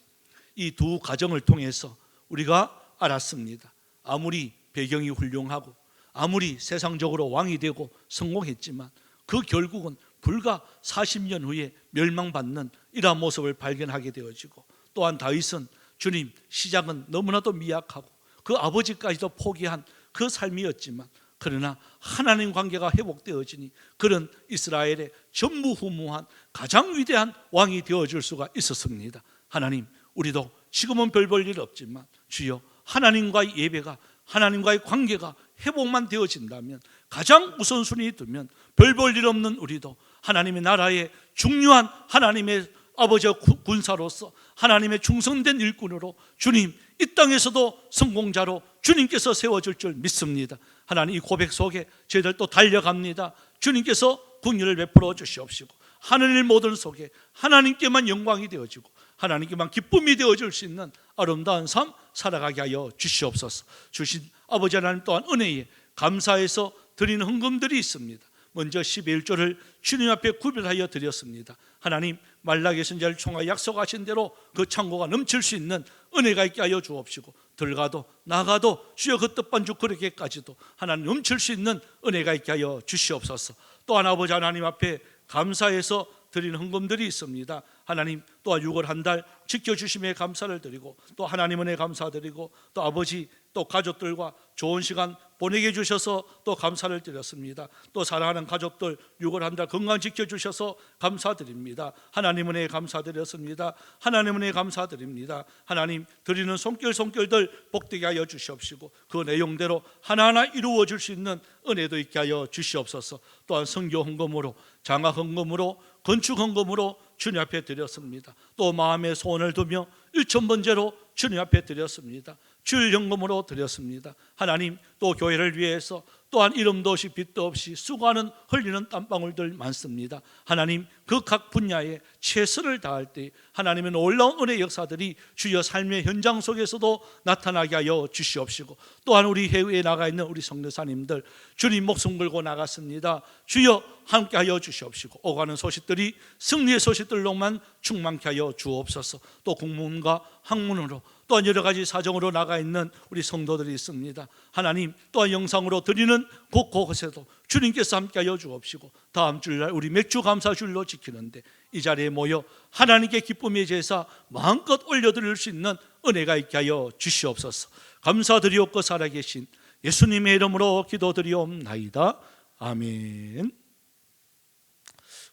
이 두 가정을 통해서 우리가 알았습니다. 아무리 배경이 훌륭하고 아무리 세상적으로 왕이 되고 성공했지만 그 결국은 불과 40년 후에 멸망받는 이러한 모습을 발견하게 되어지고 또한 다윗은 주님 시작은 너무나도 미약하고 그 아버지까지도 포기한 그 삶이었지만 그러나 하나님 관계가 회복되어지니 그런 이스라엘의 전무후무한 가장 위대한 왕이 되어줄 수가 있었습니다. 하나님, 우리도 지금은 별 볼 일 없지만 주여 하나님과의 예배가 하나님과의 관계가 회복만 되어진다면 가장 우선순위 두면 별 볼 일 없는 우리도 하나님의 나라의 중요한 하나님의 아버지 군사로서 하나님의 충성된 일꾼으로 주님 이 땅에서도 성공자로 주님께서 세워줄 줄 믿습니다. 하나님, 이 고백 속에 저희들 또 달려갑니다. 주님께서 긍휼을 베풀어 주시옵시고 하늘 모든 속에 하나님께만 영광이 되어지고 하나님께만 기쁨이 되어줄 수 있는 아름다운 삶 살아가게 하여 주시옵소서. 주신 아버지 하나님 또한 은혜에 감사해서 드리는 헌금들이 있습니다. 먼저 11조를 주님 앞에 구별하여 드렸습니다. 하나님, 말라기 선지자를 통하여 약속하신 대로 그 창고가 넘칠 수 있는 은혜가 있게 하여 주옵시고 들어가도 나가도 주여 그 뜻반죽 그렇게까지도 하나님 넘칠 수 있는 은혜가 있게 하여 주시옵소서. 또한 아버지 하나님 앞에 감사해서 드리는 헌금들이 있습니다. 하나님, 또한 6월 한 달 지켜주심에 감사를 드리고 또 하나님 은혜 감사드리고 또 아버지 또 가족들과 좋은 시간 보내게 해주셔서 또 감사를 드렸습니다. 또 사랑하는 가족들 6월 한 달 건강 지켜주셔서 감사드립니다. 하나님 은혜에 감사드렸습니다. 하나님 은혜에 감사드립니다. 하나님 드리는 손길들 복되게 하여 주시옵시고 그 내용대로 하나하나 이루어질 수 있는 은혜도 있게 하여 주시옵소서. 또한 선교 헌금으로, 장학 헌금으로, 건축 헌금으로 주님 앞에 드렸습니다. 또 마음의 소원을 두며 1,000번째로 주님 앞에 드렸습니다. 주일 헌금으로 드렸습니다. 하나님 또 교회를 위해서 또한 이름도 없이 빛도 없이 수고하는 흘리는 땀방울들 많습니다. 하나님 그 각 분야에 최선을 다할 때 하나님의 놀라운 은혜 역사들이 주여 삶의 현장 속에서도 나타나게 하여 주시옵시고 또한 우리 해외에 나가 있는 우리 성도사님들 주님 목숨 걸고 나갔습니다. 주여 함께 하여 주시옵시고 오가는 소식들이 승리의 소식들로만 충만케 하여 주옵소서. 또 국문과 학문으로 또한 여러 가지 사정으로 나가 있는 우리 성도들이 있습니다. 하나님 또한 영상으로 드리는 곳곳에도 주님께서 함께하여 주옵시고 다음 주일날 우리 맥주 감사주일로 지키는데 이 자리에 모여 하나님께 기쁨의 제사 마음껏 올려드릴 수 있는 은혜가 있게 하여 주시옵소서. 감사드리옵고 살아계신 예수님의 이름으로 기도드리옵나이다. 아멘.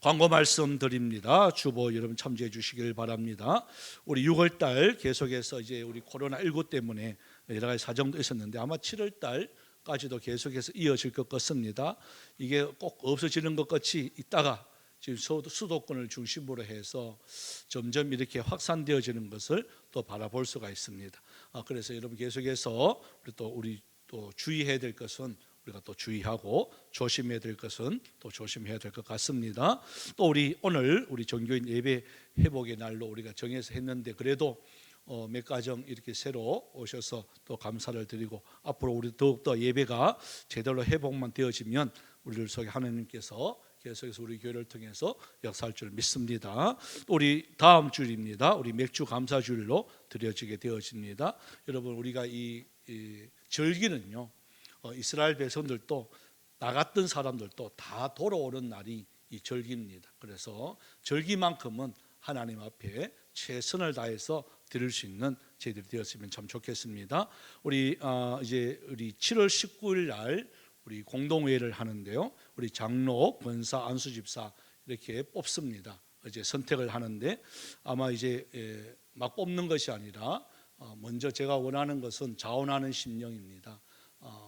광고 말씀 드립니다. 주보 여러분 참조해 주시길 바랍니다. 우리 6월달 계속해서 이제 우리 코로나19 때문에 여러 가지 사정도 있었는데 아마 7월달까지도 계속해서 이어질 것 같습니다. 이게 꼭 없어지는 것 같이 있다가 지금 수도권을 중심으로 해서 점점 이렇게 확산되어지는 것을 또 바라볼 수가 있습니다. 그래서 여러분 계속해서 우리 또 주의해야 될 것은 우리가 또 주의하고 조심해야 될 것은 또 조심해야 될 것 같습니다. 또 오늘 우리 종교인 예배 회복의 날로 우리가 정해서 했는데 그래도 몇 가정 이렇게 새로 오셔서 또 감사를 드리고 앞으로 우리 더욱더 예배가 제대로 회복만 되어지면 우리들 속에 하나님께서 계속해서 우리 교회를 통해서 역사할 줄 믿습니다. 또 우리 다음 주일입니다. 우리 맥주 감사주일로 드려지게 되어집니다. 여러분 우리가 이 절기는요 이스라엘 백성들도 나갔던 사람들도 다 돌아오는 날이 이 절기입니다. 그래서 절기만큼은 하나님 앞에 최선을 다해서 드릴 수 있는 저희들이 되었으면 참 좋겠습니다. 우리 이제 우리 7월 19일 날 우리 공동회의를 하는데요. 우리 장로, 권사, 안수집사 이렇게 뽑습니다. 이제 선택을 하는데 아마 이제 막 뽑는 것이 아니라 먼저 제가 원하는 것은 자원하는 심령입니다.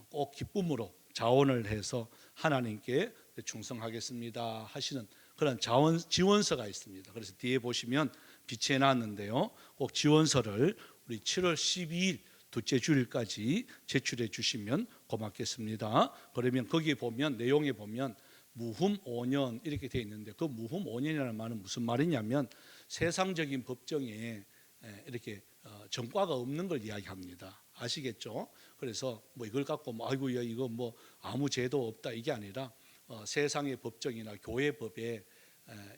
꼭 기쁨으로 자원을 해서 하나님께 충성하겠습니다 하시는 그런 지원서가 있습니다. 그래서 뒤에 보시면 비치해 놨는데요. 꼭 지원서를 우리 7월 12일 둘째 주일까지 제출해 주시면 고맙겠습니다. 그러면 거기에 보면 내용에 보면 무흠 5년 이렇게 되어 있는데 그 무흠 5년이라는 말은 무슨 말이냐면 세상적인 법정에 이렇게 전과가 없는 걸 이야기합니다. 아시겠죠? 그래서 뭐 이걸 갖고 아이고야 이거 뭐 아무 죄도 없다 이게 아니라 세상의 법정이나 교회 법에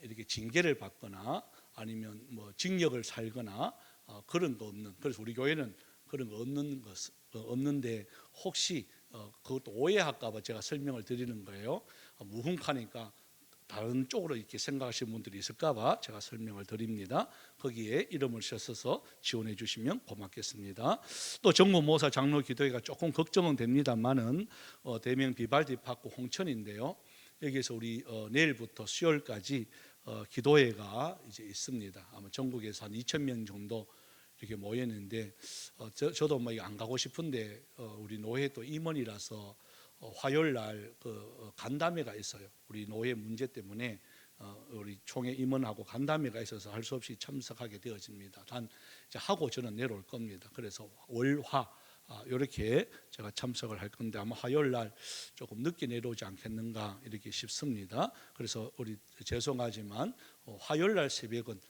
이렇게 징계를 받거나 아니면 뭐 징역을 살거나 그런 거 없는. 그래서 우리 교회는 그런 거 없는데 혹시 그것도 오해할까봐 제가 설명을 드리는 거예요. 무흠하니까 다른 쪽으로 이렇게 생각하시는 분들이 있을까봐 제가 설명을 드립니다. 거기에 이름을 써서 지원해 주시면 고맙겠습니다. 또 정무모사 장로 기도회가 조금 걱정은 됩니다만은 대명 비발디 파크 홍천인데요. 여기서 우리 내일부터 수요일까지 기도회가 이제 있습니다. 아마 전국에서 한 2,000명 정도 이렇게 모였는데 저도 뭐 안 가고 싶은데 우리 노회 또 임원이라서 화요일 날 간담회가 있어요. 우리 노회 문제 때문에 우리 총회 임원하고 간담회가 있어서 할 수 없이 참석하게 되어집니다. 단 이제 하고 저는 내려올 겁니다. 그래서 월화 이렇게 제가 참석을 할 건데 아마 화요일 날 조금 늦게 내려오지 않겠는가 이렇게 싶습니다. 그래서 우리 죄송하지만 화요일 날 새벽은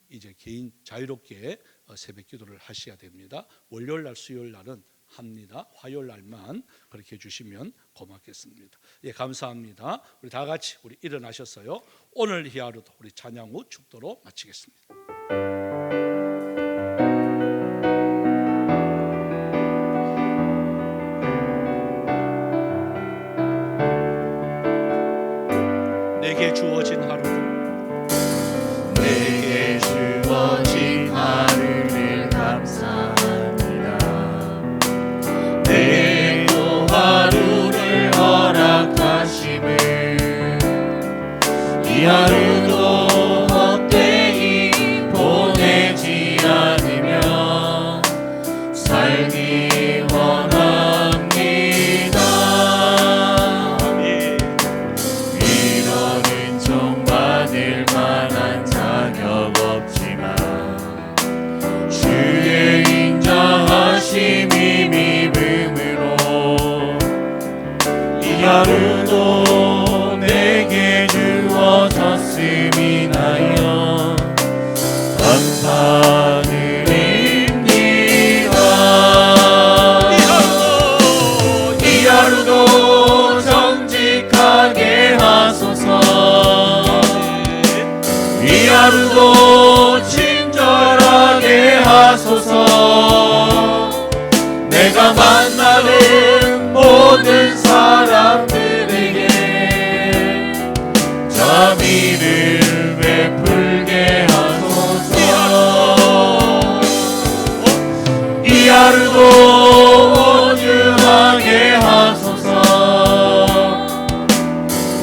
이제 개인 자유롭게 새벽 기도를 하셔야 됩니다. 월요일 날 수요일 날은 합니다. 화요일 날만 그렇게 해주시면 고맙겠습니다. 예, 감사합니다. 우리 다 같이 우리 일어나셨어요. 오늘 이 하루도 우리 찬양 후 축도로 마치겠습니다. 내게 주어진 하루를 내게 주어진 하루를 감사합니다. 하루도 헛되이 보내지 않으며 살기 원합니다. 이런 은총 받을 만한 자격 없지만 주의 인자하심이 믿음으로 이 하루도 내게 주어졌음이 나여 감사드립니다. 이 하루도 정직하게 하소서. 이 하루도 친절하게 하소서. 내가 만나는 모든 사람들에게 자비를 베풀게 하소서. 이 하루도 온유하게 하소서.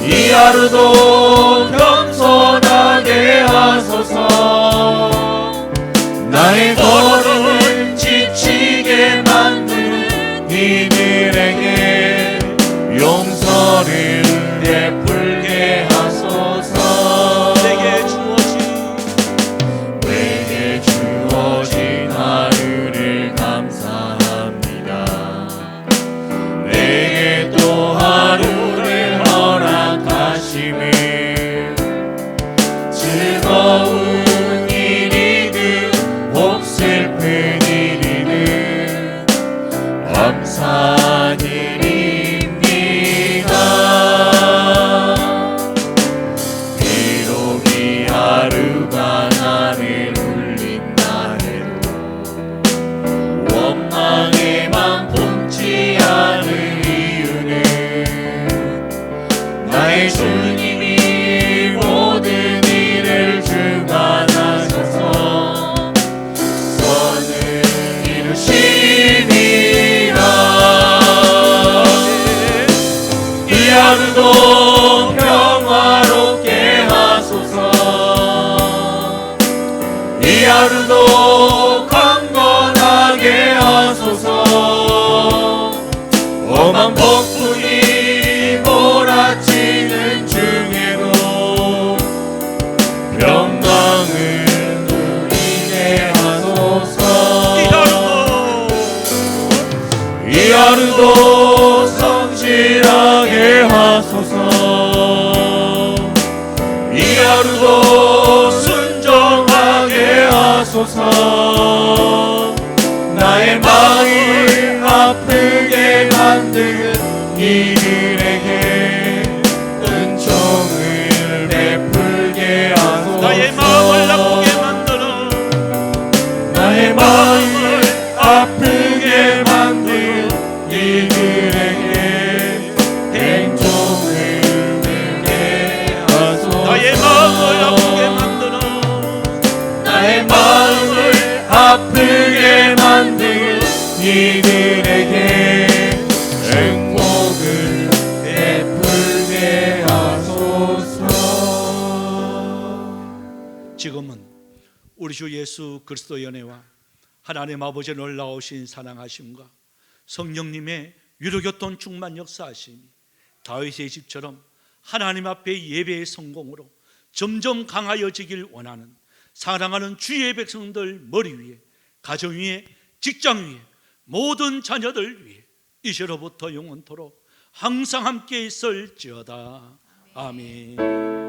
이 하루도 겸손하게 하소서. 나의 걸음을 지치게 만드는 이들에게 용서를 베풀게 하소서. 내게 주어진 하루를 감사합니다. 내게 또 하루를 허락하심을 즐거운 일이든 혹 슬픈 일이든 감사드립니다. 비록 이 하루가 나를 울린다 해도 원망에만 품지 않을 이유는 나의 주님이 모든 일을 주관하셔서 선을 이루심이라. 이 하루도 평화롭게 하소서. 이 하루도 강건하게 하소서. 엄한 폭풍이 몰아치는 중에도 평강을 누리게 하소서. 이 하루도 성실하게 하소서. 이 하루도 순종하게 하소서. 나의 마음을 아프게 만든 이들에게 은총을 베풀게 하소서. 나의 마음을 아프게 만드는 나의 마음을 아프게 만든 이들에게 은총을 베풀게 하소서. 나의 마음을 아프게 만드는 나의 마음을 아프게 만든 이들에게 행복을 베풀게 하소서. 지금은 우리 주 예수 그리스도의 은혜와 하나님 아버지의 놀라우신 사랑하심과 성령님의 위로교통 충만 역사하심이 다윗의 집처럼 하나님 앞에 예배의 성공으로 점점 강하여지길 원하는 사랑하는 주의 백성들 머리 위에, 가정 위에, 직장 위에, 모든 자녀들 위에 이제로부터 영원토록 항상 함께 있을지어다. 아멘.